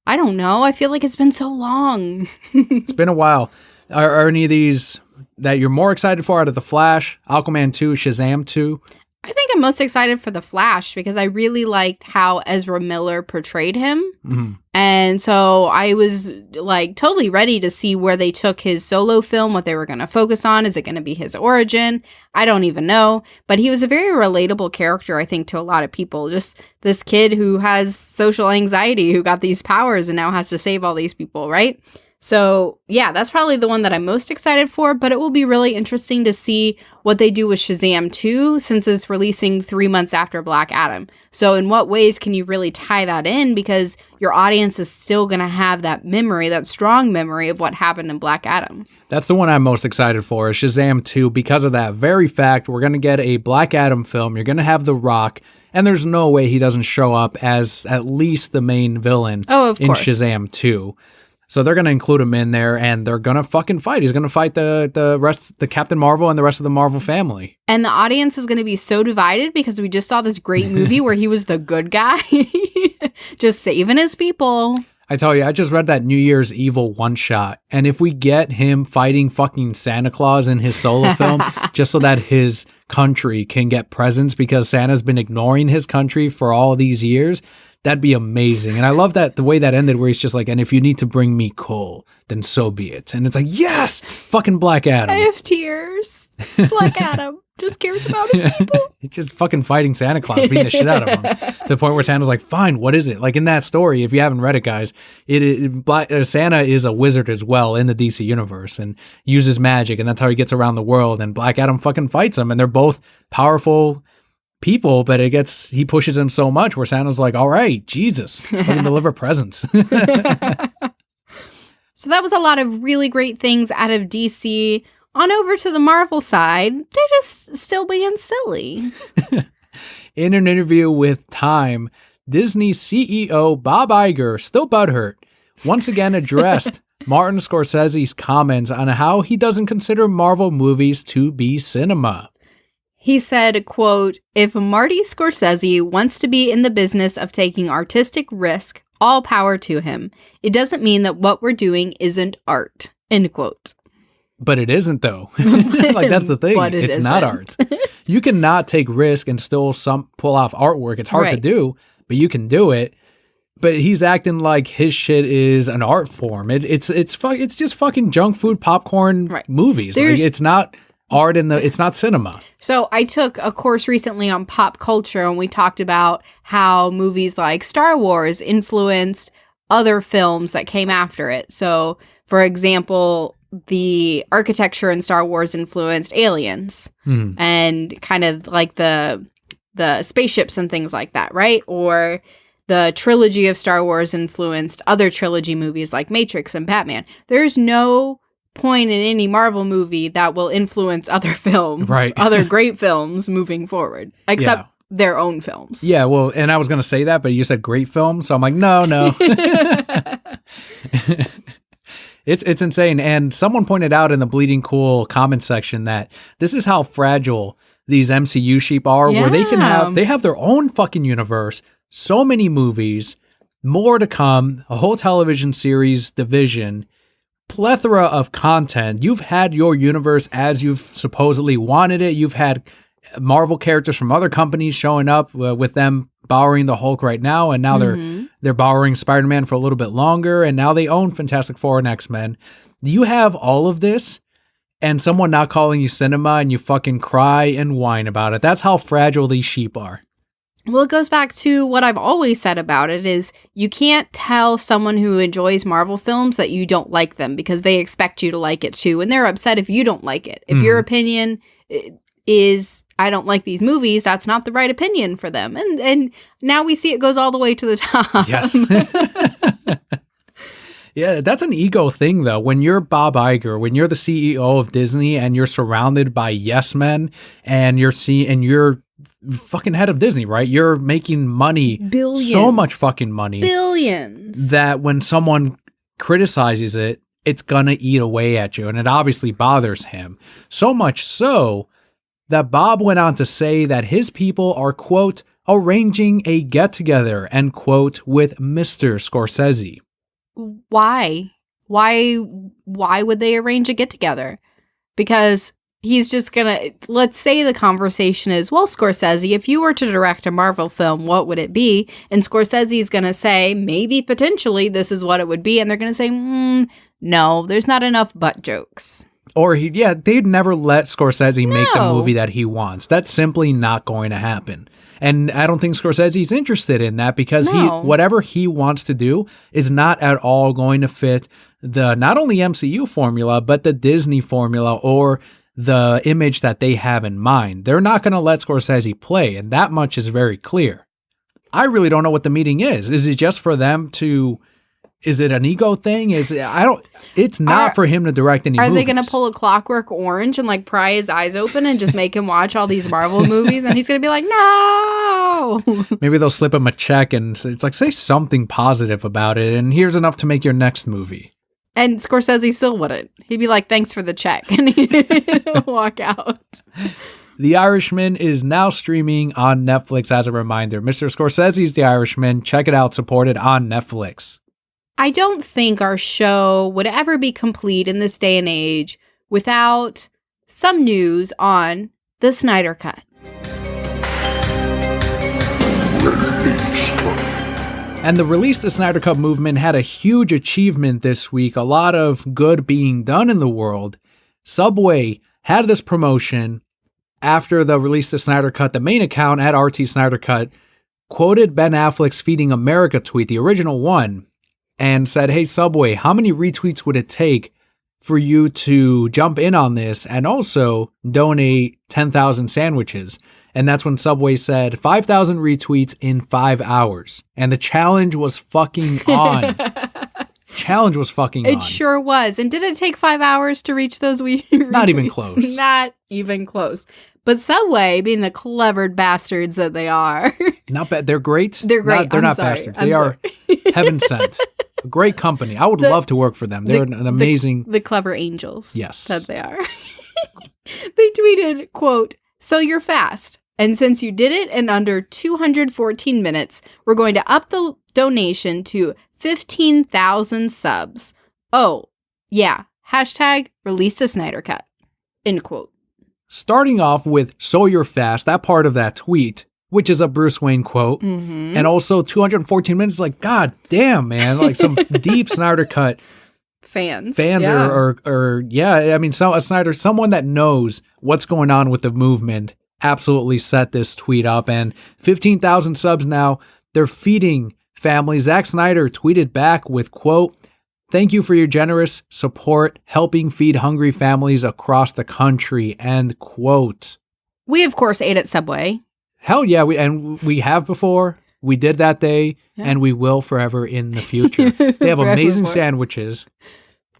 I don't know. I feel like it's been so long. It's been a while. Are any of these that you're more excited for out of The Flash, Aquaman 2, Shazam 2? I think I'm most excited for The Flash because I really liked how Ezra Miller portrayed him. Mm-hmm. And so I was like totally ready to see where they took his solo film, what they were going to focus on. Is it going to be his origin? I don't even know. But he was a very relatable character, I think, to a lot of people. Just this kid who has social anxiety, who got these powers and now has to save all these people, right? So, yeah, that's probably the one that I'm most excited for, but it will be really interesting to see what they do with Shazam 2 since it's releasing 3 months after Black Adam. So in what ways can you really tie that in? Because your audience is still going to have that memory, that strong memory of what happened in Black Adam. That's the one I'm most excited for, is Shazam 2, because of that very fact. We're going to get a Black Adam film. You're going to have The Rock, and there's no way he doesn't show up as at least the main villain of in course. Shazam 2. So they're going to include him in there, and they're going to fucking fight. He's going to fight the Captain Marvel and the rest of the Marvel family. And the audience is going to be so divided because we just saw this great movie where he was the good guy, just saving his people. I tell you, I just read that New Year's Evil one-shot, and if we get him fighting fucking Santa Claus in his solo film, just so that his country can get presents because Santa's been ignoring his country for all these years, that'd be amazing. And I love that the way that ended where he's just like, and if you need to bring me coal, then so be it. And it's like, yes, fucking Black Adam. I have tears. Black Adam just cares about his people. He's just fucking fighting Santa Claus, beating the shit out of him. To the point where Santa's like, fine, what is it? Like in that story, if you haven't read it, guys, Santa is a wizard as well in the DC universe and uses magic. And that's how he gets around the world. And Black Adam fucking fights him. And they're both powerful people, but he pushes him so much where Santa's like, all right, Jesus, let him deliver presents. So that was a lot of really great things out of DC. On over to the Marvel side, they're just still being silly. In an interview with Time, Disney CEO Bob Iger, still butthurt, once again addressed Martin Scorsese's comments on how he doesn't consider Marvel movies to be cinema. He said, quote, "If Marty Scorsese wants to be in the business of taking artistic risk, all power to him. It doesn't mean that what we're doing isn't art." End quote. But it isn't, though. Like, that's the thing. But it's isn't. not art. You cannot take risk and still pull off artwork. It's hard to do, but you can do it. But he's acting like his shit is an art form. It's just fucking junk food popcorn movies. Like, it's not art it's not cinema. So I took a course recently on pop culture, and we talked about how movies like Star Wars influenced other films that came after it. So, for example, the architecture in Star Wars influenced Aliens and kind of like the spaceships and things like that, right? Or the trilogy of Star Wars influenced other trilogy movies like Matrix and Batman. There's no point in any Marvel movie that will influence other films, other great films moving forward, except their own films. Yeah, well, and I was going to say that, but you said great films, so I'm like, no. It's insane. And someone pointed out in the Bleeding Cool comment section that this is how fragile these MCU sheep are, where they have their own fucking universe, So many movies, more to come, a whole television series division, plethora of content. You've had your universe as you've supposedly wanted it. You've had Marvel characters from other companies showing up with them borrowing the Hulk right now, and now they're borrowing Spider-Man for a little bit longer, and now they own Fantastic Four and X-Men. You have all of this, and someone not calling you cinema, and you fucking cry and whine about it. That's how fragile these sheep are. Well, it goes back to what I've always said about it is you can't tell someone who enjoys Marvel films that you don't like them because they expect you to like it too. And they're upset if you don't like it. If your opinion is, I don't like these movies, that's not the right opinion for them. And now we see it goes all the way to the top. Yes. Yeah, that's an ego thing, though. When you're Bob Iger, when you're the CEO of Disney and you're surrounded by yes men and you're fucking head of Disney, right? You're making money, Billions. So much fucking money. Billions. That when someone criticizes it, it's gonna eat away at you. And it obviously bothers him. So much so that Bob went on to say that his people are, quote, arranging a get-together, end quote, with Mr. Scorsese. Why? Why would they arrange a get-together? Because he's just gonna, let's say the conversation is, well, Scorsese, if you were to direct a Marvel film, what would it be? And Scorsese is gonna say, maybe potentially this is what it would be. And they're gonna say, no, there's not enough butt jokes. Or they'd never let Scorsese make the movie that he wants. That's simply not going to happen. And I don't think Scorsese's interested in that because whatever he wants to do is not at all going to fit the not only MCU formula, but the Disney formula or the image that they have in mind. They're not going to let Scorsese play, and that much is very clear. I really don't know what the meeting is. Is it just for them to... Is it an ego thing? It's not for him to direct any movies. Are they going to pull a Clockwork Orange and like pry his eyes open and just make him watch all these Marvel movies? And he's going to be like, no! Maybe they'll slip him a check and it's like, say something positive about it. And here's enough to make your next movie. And Scorsese still wouldn't. He'd be like, thanks for the check. And he'd walk out. The Irishman is now streaming on Netflix as a reminder. Mr. Scorsese's The Irishman. Check it out. Supported on Netflix. I don't think our show would ever be complete in this day and age without some news on the Snyder Cut. And the Release the Snyder Cut movement had a huge achievement this week. A lot of good being done in the world. Subway had this promotion after the Release the Snyder Cut. The main account at RT Snyder Cut quoted Ben Affleck's Feeding America tweet, the original one, and said, hey, Subway, how many retweets would it take for you to jump in on this and also donate 10,000 sandwiches? And that's when Subway said 5,000 retweets in 5 hours. And the challenge was fucking on. It sure was. And did it take 5 hours to reach those retweets? Not even close. Not even close. But Subway, being the clever bastards that they are. Not bad. They're great. They're great. They're not bastards. They are heaven sent. A great company. I would love to work for them. They're an amazing... The clever angels. Yes. That they are. They tweeted, quote, so you're fast. And since you did it in under 214 minutes, we're going to up the donation to 15,000 subs. Oh, yeah. Hashtag release the Snyder Cut. End quote. Starting off with so you're fast, that part of that tweet, which is a Bruce Wayne quote, and also 214 minutes, like, god damn, man, like some deep Snyder Cut fans yeah. I mean, someone that knows what's going on with the movement absolutely set this tweet up, and 15,000 subs now. They're feeding families. Zack Snyder tweeted back with, quote, thank you for your generous support, helping feed hungry families across the country, end quote. We, of course, ate at Subway. Hell yeah, we have before. We did that day, and we will forever in the future. They have amazing sandwiches.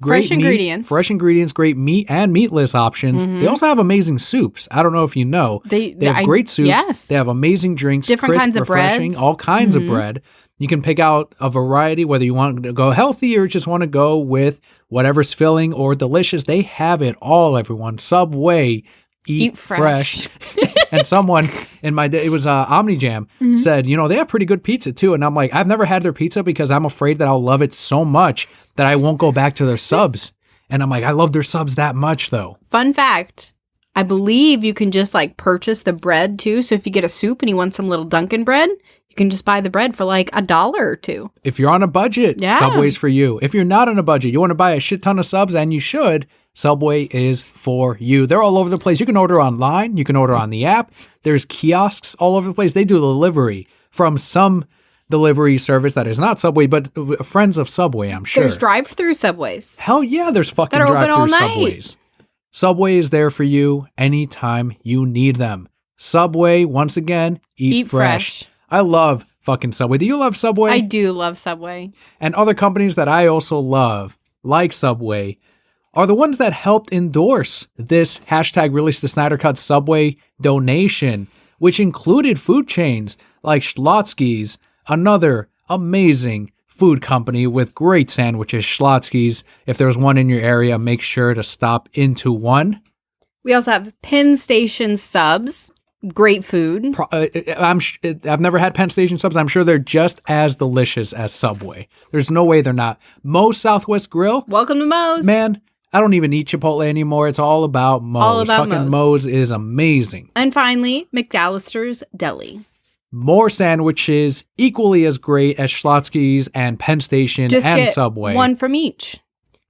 Fresh ingredients, great meat and meatless options. They also have amazing soups. I don't know if you know. They have great soups. Yes. They have amazing drinks. Different crisp, kinds of refreshing, breads. all kinds of bread. You can pick out a variety, whether you want to go healthy or just want to go with whatever's filling or delicious. They have it all, everyone. Subway, Eat fresh. And someone in my day, it was OmniJam, said, they have pretty good pizza too. And I'm like, I've never had their pizza because I'm afraid that I'll love it so much that I won't go back to their subs. And I'm like, I love their subs that much though. Fun fact, I believe you can just like purchase the bread too. So if you get a soup and you want some little Dunkin' bread, you can just buy the bread for like $1 or $2. If you're on a budget, Yeah. Subway's for you. If you're not on a budget, you want to buy a shit ton of subs, and you should, Subway is for you. They're all over the place. You can order online. You can order on the app. There's kiosks all over the place. They do delivery from some delivery service that is not Subway, but friends of Subway, I'm sure. There's drive-through Subways. Hell yeah, there's fucking That are open all drive-through night. Subways. Subway is there for you anytime you need them. Subway, once again, eat fresh. I love fucking Subway. Do you love Subway? I do love Subway. And other companies that I also love, like Subway, are the ones that helped endorse this hashtag Release the Snyder Cut Subway donation, which included food chains like Schlotzsky's, another amazing food company with great sandwiches. Schlotzsky's, if there's one in your area, make sure to stop into one. We also have Penn Station subs. Great food. I've never had Penn Station subs. I'm sure they're just as delicious as Subway. There's no way they're not. Moe's Southwest Grill. Welcome to Moe's. Man, I don't even eat Chipotle anymore. It's all about Moe's. All about Fucking Moe's is amazing. And finally, McAllister's Deli. More sandwiches, equally as great as Schlotzsky's and Penn Station Just and get Subway. one from each.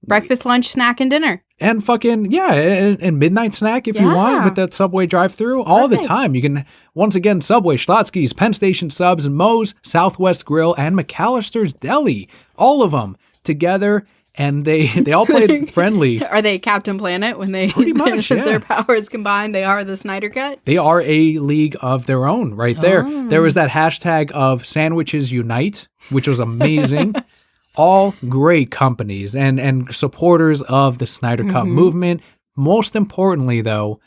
Breakfast, lunch, snack, and dinner. And fucking, yeah, and midnight snack if you want with that Subway drive-thru all the time. You can, once again, Subway, Schlotzsky's, Penn Station subs, Moe's, Southwest Grill, and McAllister's Deli. All of them together, and they all played friendly. Are they Captain Planet when they Pretty much, yeah. their powers combined? They are the Snyder Cut? They are a league of their own right there. There was that hashtag of Sandwiches Unite, which was amazing. All great companies and supporters of the Snyder Cut movement. Most importantly, though,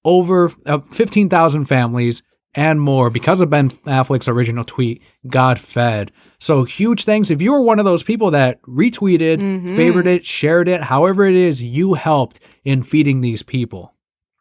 over 15,000 families and more because of Ben Affleck's original tweet got fed. So huge thanks. If you were one of those people that retweeted, favored it, shared it, however it is, you helped in feeding these people.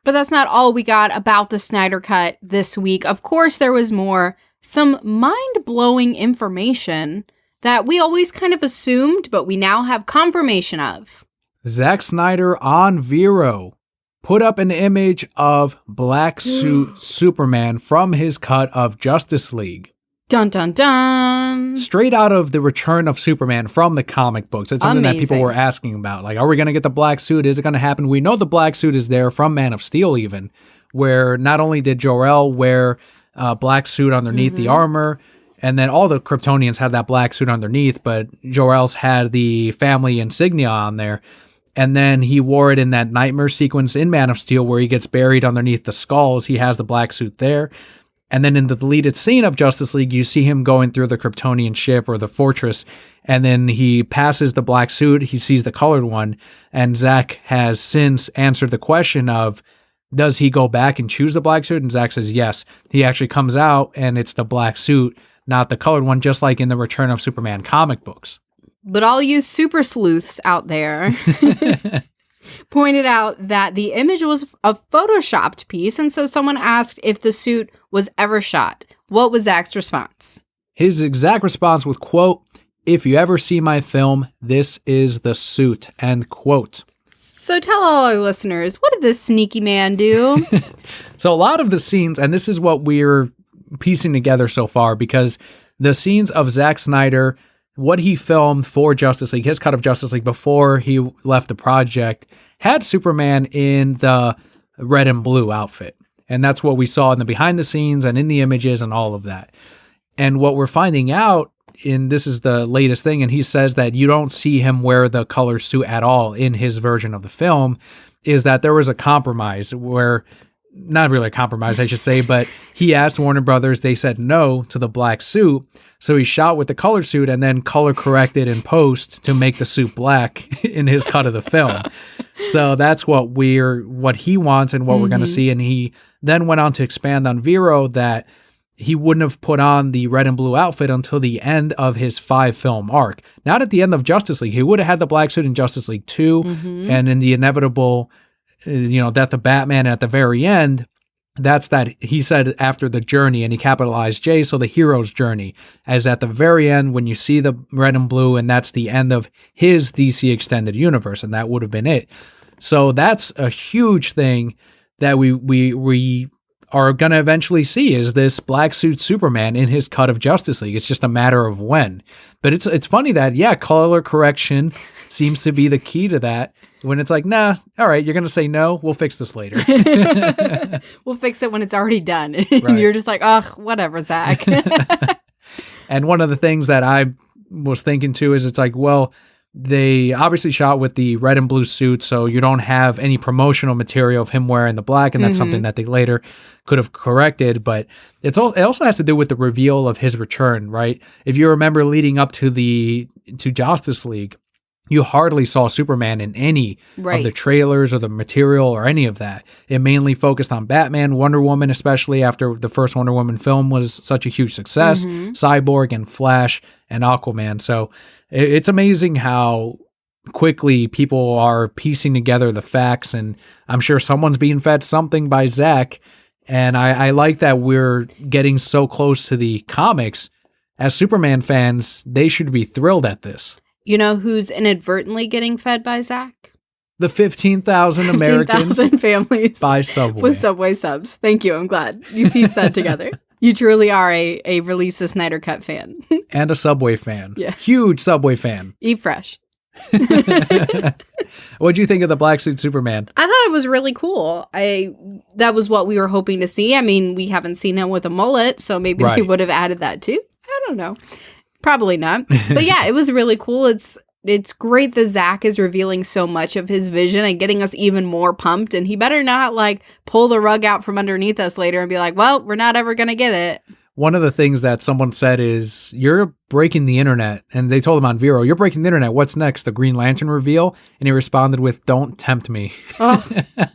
But that's not all we got about the Snyder Cut this week. Of course, there was more. Some mind-blowing information that we always kind of assumed, but we now have confirmation of. Zack Snyder on Vero put up an image of Black Suit Superman from his cut of Justice League. Dun, dun, dun. Straight out of the Return of Superman from the comic books. It's something that people were asking about. Like, are we going to get the black suit? Is it going to happen? We know the black suit is there from Man of Steel even, where not only did Jor-El wear a black suit underneath the armor, and then all the Kryptonians had that black suit underneath, but Jor-El's had the family insignia on there. And then he wore it in that nightmare sequence in Man of Steel where he gets buried underneath the skulls. He has the black suit there. And then in the deleted scene of Justice League, you see him going through the Kryptonian ship or the fortress. And then he passes the black suit. He sees the colored one. And Zack has since answered the question of, does he go back and choose the black suit? And Zack says yes. He actually comes out and it's the black suit, not the colored one, just like in the Return of Superman comic books. But all you super sleuths out there pointed out that the image was a photoshopped piece, and so someone asked if the suit was ever shot. What was Zack's response? His exact response was, quote, "If you ever see my film, this is the suit," end quote. So tell all our listeners, what did this sneaky man do? So a lot of the scenes, and this is what we're piecing together so far, because the scenes of Zack Snyder, what he filmed for Justice League, his cut of Justice League before he left the project, had Superman in the red and blue outfit. And that's what we saw in the behind the scenes and in the images and all of that. And what we're finding out, and this is the latest thing, and he says that you don't see him wear the color suit at all in his version of the film, is that there was a compromise where, not really a compromise, I should say, but he asked Warner Brothers, they said no to the black suit. So he shot with the color suit and then color corrected in post to make the suit black in his cut of the film. So that's what he wants and what we're going to see. And he then went on to expand on Vero that he wouldn't have put on the red and blue outfit until the end of his 5-film arc. Not at the end of Justice League. He would have had the black suit in Justice League 2 and in the inevitable Death of Batman at the very end, that's that he said after the journey, and he capitalized J, so the hero's journey, as at the very end when you see the red and blue, and that's the end of his DC extended universe, and that would have been it. So that's a huge thing that we are going to eventually see, is this black suit Superman in his cut of Justice League. It's just a matter of when. But it's funny that, color correction seems to be the key to that. When it's like, nah, all right, you're going to say no, we'll fix this later. We'll fix it when it's already done. And Right. You're just like, ugh, whatever, Zach. And one of the things that I was thinking too is it's like, well, they obviously shot with the red and blue suit, so you don't have any promotional material of him wearing the black, and that's something that they later could have corrected. But it also has to do with the reveal of his return, right? If you remember leading up to Justice League, you hardly saw Superman in any of the trailers or the material or any of that. It mainly focused on Batman, Wonder Woman, especially after the first Wonder Woman film was such a huge success, Cyborg and Flash and Aquaman. So it's amazing how quickly people are piecing together the facts, and I'm sure someone's being fed something by Zach. And I like that we're getting so close to the comics. As Superman fans, they should be thrilled at this. You know who's inadvertently getting fed by Zach? The 15,000 Americans 15,000 families by Subway. with Subway subs. Thank you. I'm glad you pieced that together. You truly are a Release the Snyder Cut fan. And a Subway fan. Yeah. Huge Subway fan. Eat fresh. What'd you think of the black suit Superman? I thought it was really cool. That was what we were hoping to see. I mean, we haven't seen him with a mullet, so maybe they would have added that too. I don't know. Probably not. But yeah, it was really cool. It's great that Zach is revealing so much of his vision and getting us even more pumped. And he better not pull the rug out from underneath us later and be like, well, we're not ever going to get it. One of the things that someone said is, you're breaking the internet. And they told him on Vero, you're breaking the internet. What's next? The Green Lantern reveal? And he responded with, don't tempt me. Oh,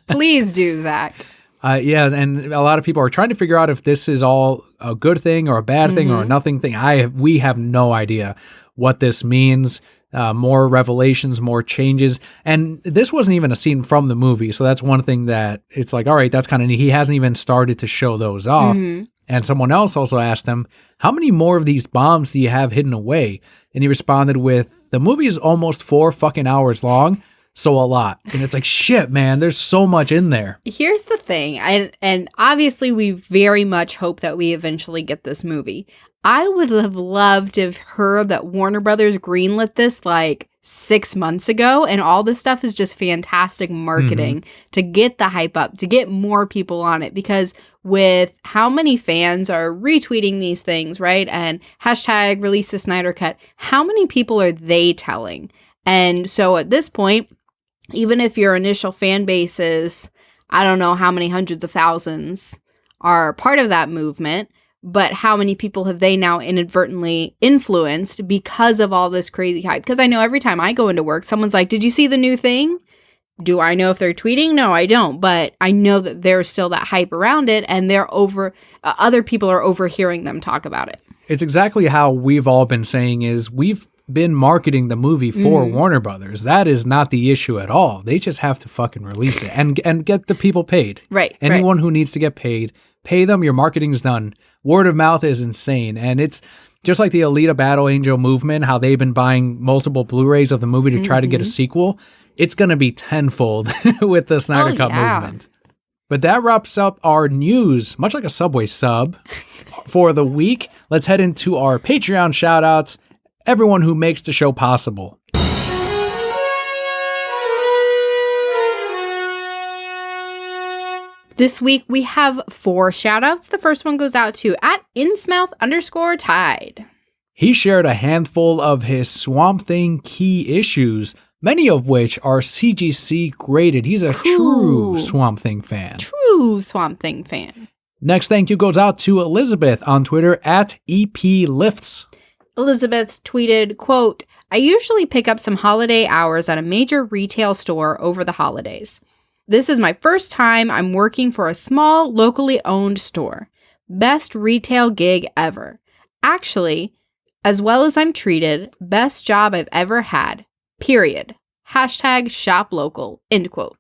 please do, Zach. Yeah, and a lot of people are trying to figure out if this is all a good thing or a bad thing or a nothing thing. We have no idea what this means. More revelations, more changes. And this wasn't even a scene from the movie. So that's one thing that it's like, all right, that's kind of neat. He hasn't even started to show those off. And someone else also asked him, how many more of these bombs do you have hidden away? And he responded with, the movie is almost 4 fucking hours long. So a lot. And it's like, shit, man, there's so much in there. Here's the thing. And obviously we very much hope that we eventually get this movie. I would have loved to have heard that Warner Brothers greenlit this 6 months ago, and all this stuff is just fantastic marketing to get the hype up, to get more people on it, because with how many fans are retweeting these things, right? And hashtag Release the Snyder Cut, how many people are they telling? And so at this point, even if your initial fan base is, I don't know how many hundreds of thousands are part of that movement, but how many people have they now inadvertently influenced because of all this crazy hype? Because I know every time I go into work, someone's like, did you see the new thing? Do I know if they're tweeting? No, I don't. But I know that there's still that hype around it, and other people are overhearing them talk about it. It's exactly how we've all been saying is we've been marketing the movie for Warner Brothers. That is not the issue at all. They just have to fucking release it and get the people paid. Right. Anyone who needs to get paid, pay them. Your marketing's done. Word of mouth is insane. And it's just like the Alita Battle Angel movement, how they've been buying multiple Blu-rays of the movie to try to get a sequel. It's going to be tenfold with the Snyder Cut movement. But that wraps up our news, much like a Subway sub, for the week. Let's head into our Patreon shout-outs. Everyone who makes the show possible. This week we have 4 shout-outs. The first one goes out to @insmouth_tide. He shared a handful of his Swamp Thing key issues, many of which are CGC graded. He's a true Swamp Thing fan. True Swamp Thing fan. Next thank you goes out to Elizabeth on Twitter @EPLifts. Elizabeth tweeted, quote, I usually pick up some holiday hours at a major retail store over the holidays. This is my first time I'm working for a small, locally owned store. Best retail gig ever. Actually, as well as I'm treated, best job I've ever had. Period. #shop local. End quote.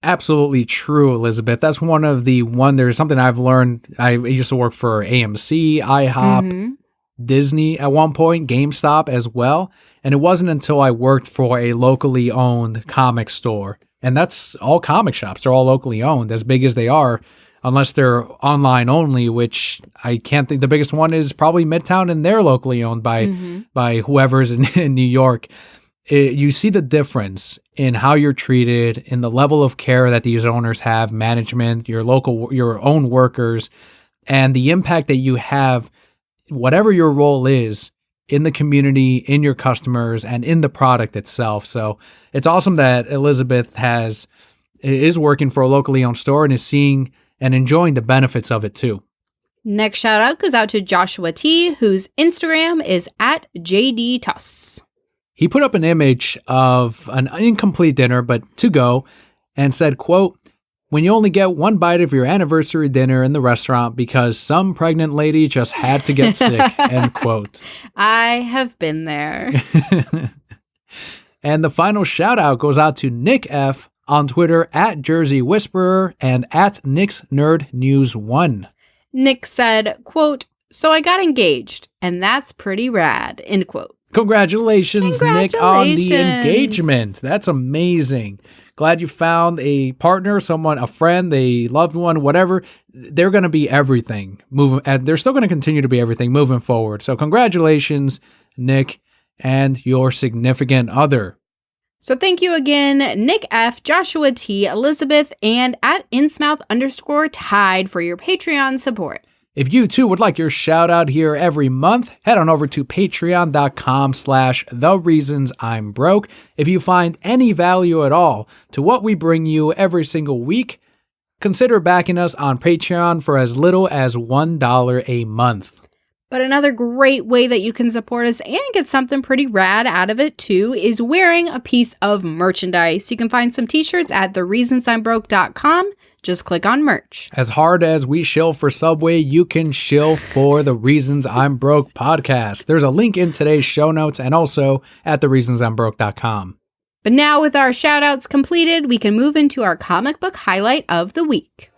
Absolutely true, Elizabeth. That's there's something I've learned. I used to work for AMC, IHOP, Disney at one point, GameStop as well. And it wasn't until I worked for a locally owned comic store. And that's all comic shops. They're all locally owned, as big as they are, unless they're online only, which I can't think. The biggest one is probably Midtown, and they're locally owned by whoever's in New York. You see the difference in how you're treated, in the level of care that these owners have, management, your own workers, and the impact that you have, whatever your role is, in the community, in your customers, and in the product itself. So it's awesome that Elizabeth is working for a locally owned store and is seeing and enjoying the benefits of it too. Next shout out goes out to Joshua T, whose Instagram is at JD Tuss. He put up an image of an incomplete dinner, but to go, and said, quote, "When you only get one bite of your anniversary dinner in the restaurant because some pregnant lady just had to get sick," end quote. I have been there. And the final shout out goes out to Nick F on Twitter at Jersey Whisperer and at Nick's Nerd News 1. Nick said, quote, "So I got engaged, and that's pretty rad," end quote. Congratulations, Nick, on the engagement. That's amazing. Glad you found a partner, someone, a friend, a loved one, whatever. They're going to be everything moving, and they're still going to continue to be everything moving forward. So congratulations, Nick, and your significant other. So thank you again, Nick F, Joshua T, Elizabeth, and at Innsmouth_Tide for your Patreon support. If you too would like your shout out here every month, head on over to patreon.com/thereasonsimmbroke. If you find any value at all to what we bring you every single week, consider backing us on Patreon for as little as $1 a month. But another great way that you can support us and get something pretty rad out of it too is wearing a piece of merchandise. You can find some t-shirts at thereasonsimbroke.com. Just click on merch. As hard as we shill for Subway, you can shill for the Reasons I'm Broke podcast. There's a link in today's show notes and also at thereasonsimbroke.com. But now with our shout outs completed, we can move into our comic book highlight of the week.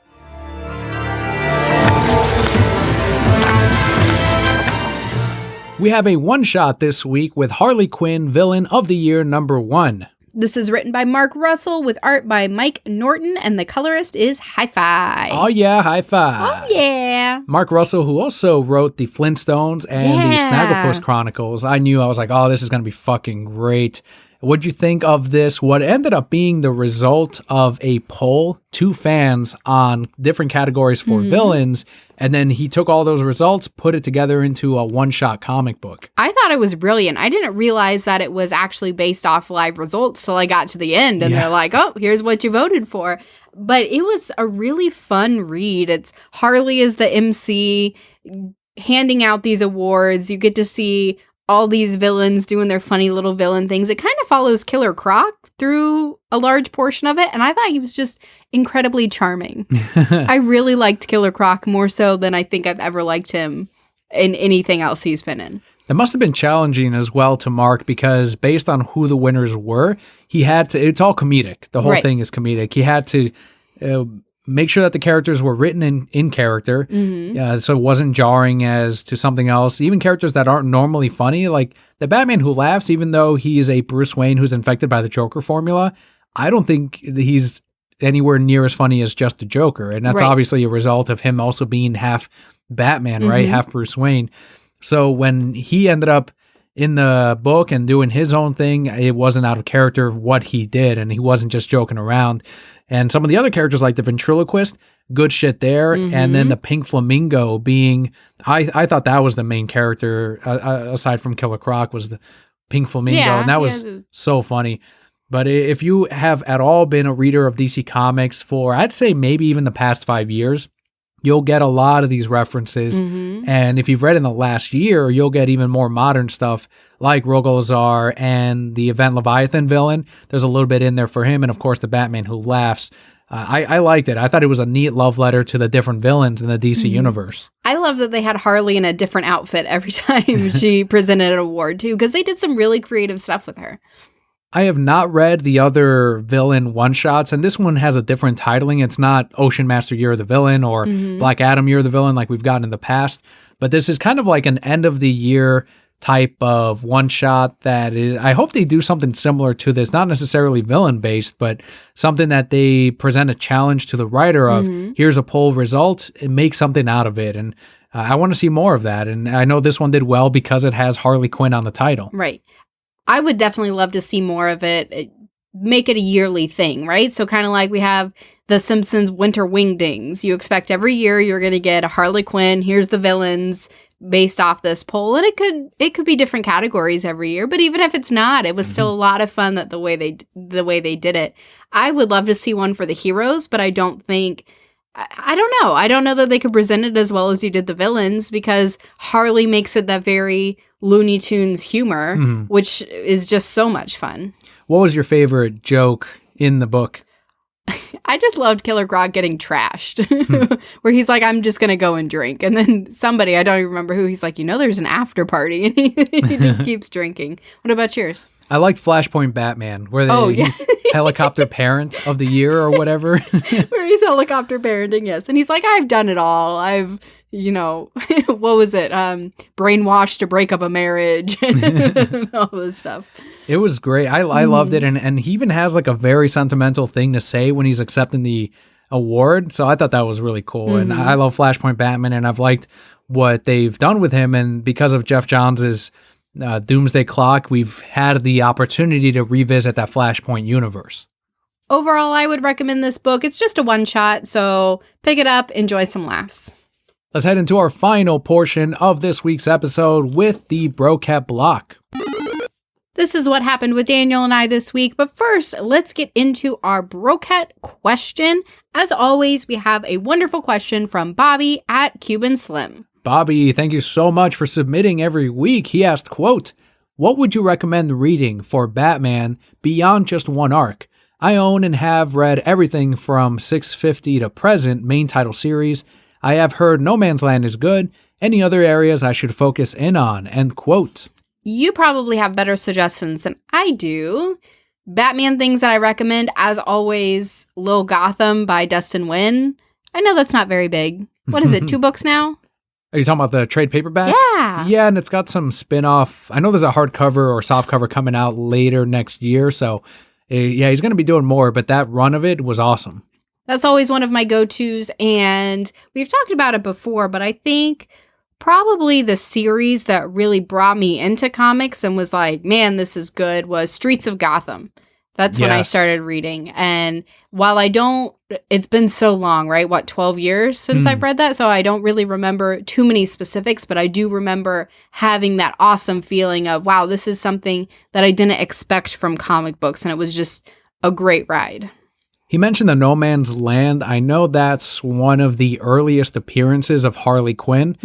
We have a one-shot this week with Harley Quinn, Villain of the Year #1. This is written by Mark Russell with art by Mike Norton, and the colorist is Hi-Fi. Oh yeah, Hi-Fi. Oh yeah. Mark Russell, who also wrote the Flintstones and the Snagglepuss Chronicles. I was like, oh, this is going to be fucking great. What'd you think of this? What ended up being the result of a poll to fans on different categories for villains, and then he took all those results, put it together into a one-shot comic book. I thought it was brilliant. I didn't realize that it was actually based off live results till I got to the end, and they're like, oh, here's what you voted for. But it was a really fun read. It's Harley is the MC handing out these awards. You get to see all these villains doing their funny little villain things. It kind of follows Killer Croc through a large portion of it, and I thought he was just incredibly charming. I really liked Killer Croc more so than I think I've ever liked him in anything else he's been in. It must have been challenging as well to Mark because based on who the winners were, he had to, it's all comedic. The whole thing is comedic. He had to make sure that the characters were written in character, so it wasn't jarring as to something else. Even characters that aren't normally funny, like the Batman Who Laughs, even though he is a Bruce Wayne who's infected by the Joker formula, I don't think he's anywhere near as funny as just the Joker. And that's obviously a result of him also being half Batman, right? Half Bruce Wayne. So when he ended up in the book and doing his own thing, it wasn't out of character of what he did, and he wasn't just joking around. And some of the other characters, like the ventriloquist, good shit there. And then the pink flamingo being, I thought that was the main character, aside from Killer Croc, was the pink flamingo. And that was so funny. But if you have at all been a reader of DC Comics for, I'd say maybe even the past 5 years, you'll get a lot of these references. And if you've read in the last year, you'll get even more modern stuff like Rogolazar and the Event Leviathan villain. There's a little bit in there for him. And of course, the Batman Who Laughs. I liked it. I thought it was a neat love letter to the different villains in the DC universe. I love that they had Harley in a different outfit every time she presented an award too, because they did some really creative stuff with her. I have not read the other villain one-shots, and this one has a different titling. It's not Ocean Master, You're the Villain, or Black Adam, You're the Villain, like we've gotten in the past. But this is kind of like an end-of-the-year type of one-shot that is, I hope they do something similar to this, not necessarily villain-based, but something that they present a challenge to the writer of, here's a poll result, and make something out of it. And I want to see more of that. And I know this one did well because it has Harley Quinn on the title. Right. I would definitely love to see more of it. Make it a yearly thing, right? So kind of like we have the Simpsons Winter Wingdings. You expect every year you're going to get a Harley Quinn, here's the villains based off this poll. And it could be different categories every year, but even if it's not, it was still a lot of fun that the way they did it. I would love to see one for the heroes, but I don't think I don't know. I don't know that they could present it as well as you did the villains, because Harley makes it that very Looney Tunes humor, which is just so much fun. What was your favorite joke in the book? I just loved Killer Croc getting trashed, where he's like, I'm just going to go and drink. And then somebody, I don't even remember who, he's like, there's an after party. And he just keeps drinking. What about yours? I liked Flashpoint Batman, where he's helicopter parent of the year or whatever. Where he's helicopter parenting, yes. And he's like, I've done it all. I've, what was it? Brainwashed to break up a marriage. All this stuff. It was great. I loved it. And he even has like a very sentimental thing to say when he's accepting the award. So I thought that was really cool. And I love Flashpoint Batman, and I've liked what they've done with him. And because of Jeff Johns' Doomsday Clock, we've had the opportunity to revisit that Flashpoint universe. Overall, I would recommend this book. It's just a one-shot, so pick it up, enjoy some laughs. Let's head into our final portion of this week's episode with the Brocat Block. This is what happened with Daniel and I this week, but first, let's get into our Brocat question. As always, we have a wonderful question from Bobby at Cuban Slim. Bobby, thank you so much for submitting every week. He asked, quote, what would you recommend reading for Batman beyond just one arc? I own and have read everything from 650 to present main title series. I have heard No Man's Land is good. Any other areas I should focus in on? End quote. You probably have better suggestions than I do. Batman things that I recommend, as always, Lil Gotham by Dustin Nguyen. I know that's not very big. What is it, 2 books now? Are you talking about the trade paperback? Yeah. Yeah, and it's got some spin-off. I know there's a hardcover or softcover coming out later next year, so yeah, he's going to be doing more, but that run of it was awesome. That's always one of my go-tos, and we've talked about it before, but I think probably the series that really brought me into comics and was like, man, this is good, was Streets of Gotham. That's when I started reading. And while it's been so long, right? 12 years since I've read that. So I don't really remember too many specifics, but I do remember having that awesome feeling of, wow, this is something that I didn't expect from comic books. And it was just a great ride. He mentioned the No Man's Land. I know that's one of the earliest appearances of Harley Quinn.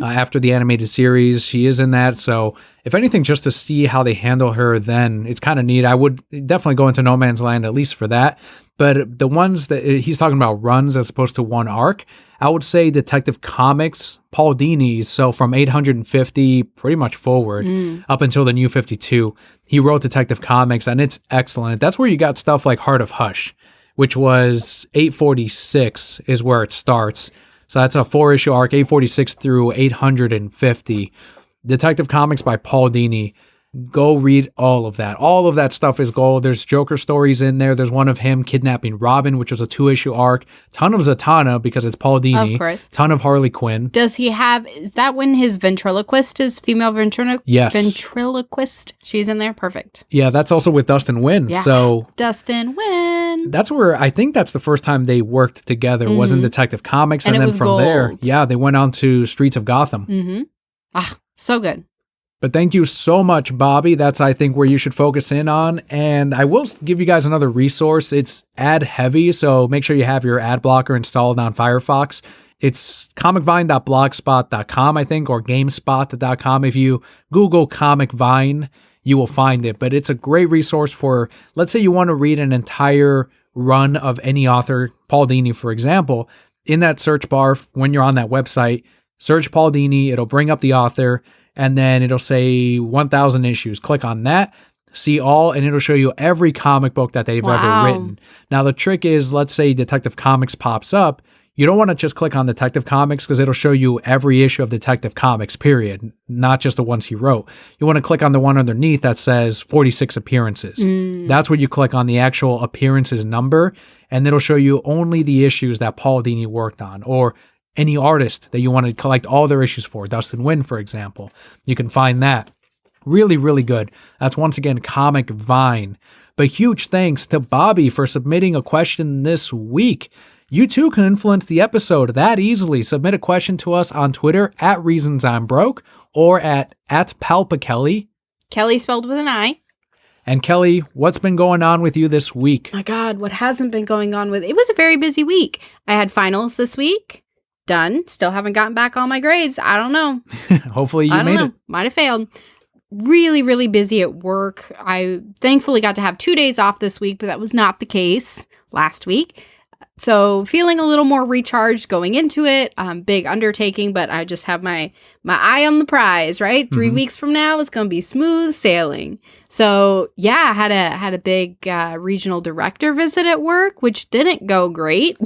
After the animated series, she is in that. So if anything, just to see how they handle her then, it's kind of neat. I would definitely go into No Man's Land, at least for that. But the ones that he's talking about runs as opposed to one arc, I would say Detective Comics, Paul Dini's. So from 850 pretty much forward up until the New 52, he wrote Detective Comics, and it's excellent. That's where you got stuff like Heart of Hush, which was 846 is where it starts. So that's a 4-issue arc, 846 through 850. Detective Comics by Paul Dini. Go read all of that. All of that stuff is gold. There's Joker stories in there. There's one of him kidnapping Robin, which was a 2-issue arc. Ton of Zatanna because it's Paul Dini. Of course. Ton of Harley Quinn. Does he have, is that when his ventriloquist is female ventriloquist? Yes. Ventriloquist? She's in there? Perfect. Yeah, that's also with Dustin Nguyen. Yeah. So Dustin Nguyen. That's where I think that's the first time they worked together, was in Detective Comics. And then from there, yeah, they went on to Streets of Gotham. So good. But thank you so much, Bobby. That's, I think, where you should focus in on. And I will give you guys another resource. It's ad heavy, so make sure you have your ad blocker installed on Firefox. It's comicvine.blogspot.com, I think, or gamespot.com. If you Google Comic Vine, you will find it. But it's a great resource for, let's say you want to read an entire run of any author, Paul Dini, for example. In that search bar, when you're on that website, search Paul Dini. It'll bring up the author, and then it'll say 1,000 issues. Click on that. see all, and it'll show you every comic book that they've Wow. ever written. Now, the trick is, let's say Detective Comics pops up. You don't want to just click on Detective Comics because it'll show you every issue of Detective Comics, period, not just the ones he wrote. You want to click on the one underneath that says 46 appearances. That's where you click on the actual appearances number, and it'll show you only the issues that Paul Dini worked on, or any artist that you want to collect all their issues for. Dustin Nguyen, for example. You can find that. Really, really good. That's once again Comic Vine. But huge thanks to Bobby for submitting a question this week. You too can influence the episode that easily. Submit a question to us on Twitter at Reasons I'm Broke or at @PalpaKelly. Kelly spelled with an I. And Kelly, what's been going on with you this week? My God, what hasn't been going on with it? Was a very busy week. I had finals this week. Done. Still haven't gotten back all my grades. I don't know. Hopefully you I don't made know. it. Might have failed. Really, really busy at work. I thankfully got to have 2 days off this week, but that was not the case last week. So feeling a little more recharged going into it. Big undertaking, but I just have my eye on the prize, right? 3 weeks from now, it's going to be smooth sailing. So yeah, I had a big regional director visit at work, which didn't go great,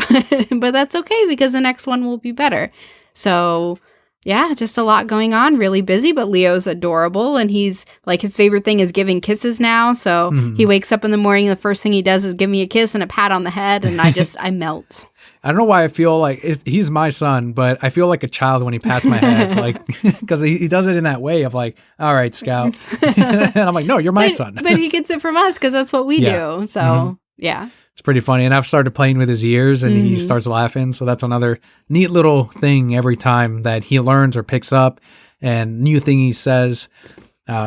but that's okay because the next one will be better. So yeah, just a lot going on, really busy, but Leo's adorable, and he's like, his favorite thing is giving kisses now. So he wakes up in the morning, the first thing he does is give me a kiss and a pat on the head, and I melt. I don't know why I feel like he's my son, but I feel like a child when he pats my head, like, because he does it in that way of like, all right, Scout. And I'm like, no, you're my son. But he gets it from us because that's what we do. So yeah. It's pretty funny. And I've started playing with his ears and he starts laughing. So that's another neat little thing every time that he learns or picks up and new thing he says.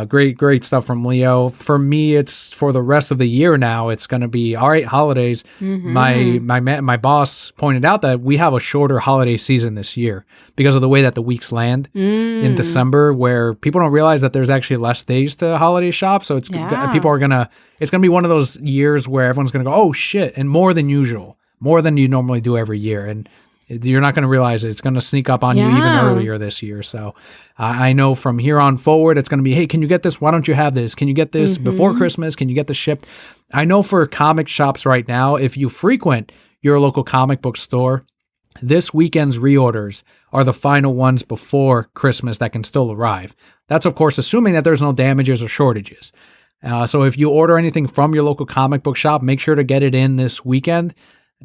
Great stuff from Leo. For me, it's for the rest of the year now. It's going to be, all right, holidays. My boss pointed out that we have a shorter holiday season this year because of the way that the weeks land in December, where people don't realize that there's actually less days to holiday shop. So it's people are going to, it's going to be one of those years where everyone's going to go, oh shit, and more than usual, more than you normally do every year. And you're not going to realize it. It's going to sneak up on you even earlier this year. So I know from here on forward, it's going to be, hey, can you get this? Why don't you have this? Can you get this before Christmas? Can you get this shipped? I know for comic shops right now, if you frequent your local comic book store, this weekend's reorders are the final ones before Christmas that can still arrive. That's, of course, assuming that there's no damages or shortages. So if you order anything from your local comic book shop, make sure to get it in this weekend.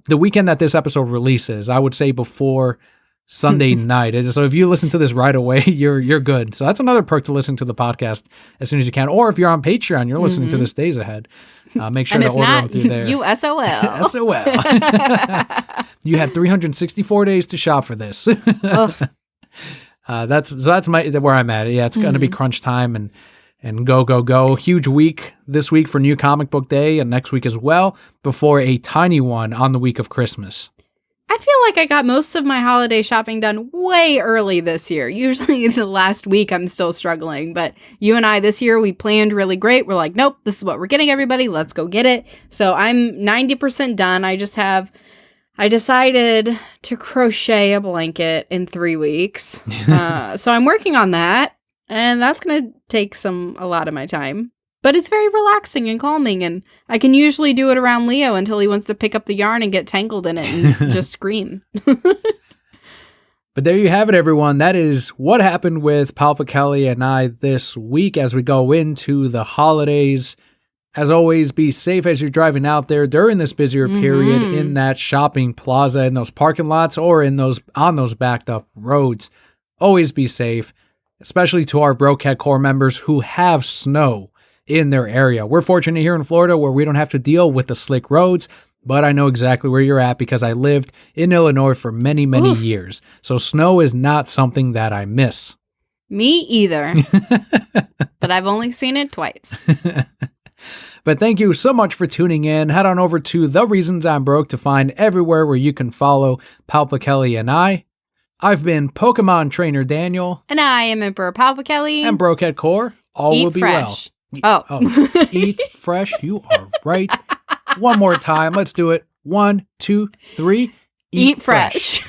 The weekend that this episode releases, I would say before Sunday night. So if you listen to this right away, you're good. So that's another perk to listen to the podcast as soon as you can. Or if you're on Patreon, you're listening to this days ahead. Make sure to order them through there. You SOL. SOL. You had 364 days to shop for this. That's where I'm at. Yeah, it's going to be crunch time and go. Huge week this week for New Comic Book Day and next week as well, before a tiny one on the week of Christmas. I feel like I got most of my holiday shopping done way early this year. Usually the last week I'm still struggling, but you and I this year, we planned really great. We're like, nope, this is what we're getting, everybody. Let's go get it. So I'm 90% done. I decided to crochet a blanket in 3 weeks. So I'm working on that, and that's going to take a lot of my time. But it's very relaxing and calming, and I can usually do it around Leo until he wants to pick up the yarn and get tangled in it and just scream. But there you have it, everyone. That is what happened with Palpa Kelly and I this week as we go into the holidays. As always, be safe as you're driving out there during this busier period in that shopping plaza, in those parking lots, or on those backed up roads. Always be safe, especially to our Brokehead Core members who have snow in their area. We're fortunate here in Florida where we don't have to deal with the slick roads, but I know exactly where you're at because I lived in Illinois for many, many years. So snow is not something that I miss. Me either. But I've only seen it twice. But thank you so much for tuning in. Head on over to The Reasons I'm Broke to find everywhere where you can follow Palpa Kelly and I. I've been Pokemon Trainer Daniel. And I am Emperor Palpa Kelly. And Brokehead Core. All Eat will be fresh. well. Eat fresh. You are right. One more time. Let's do it. 1, 2, 3. Eat fresh.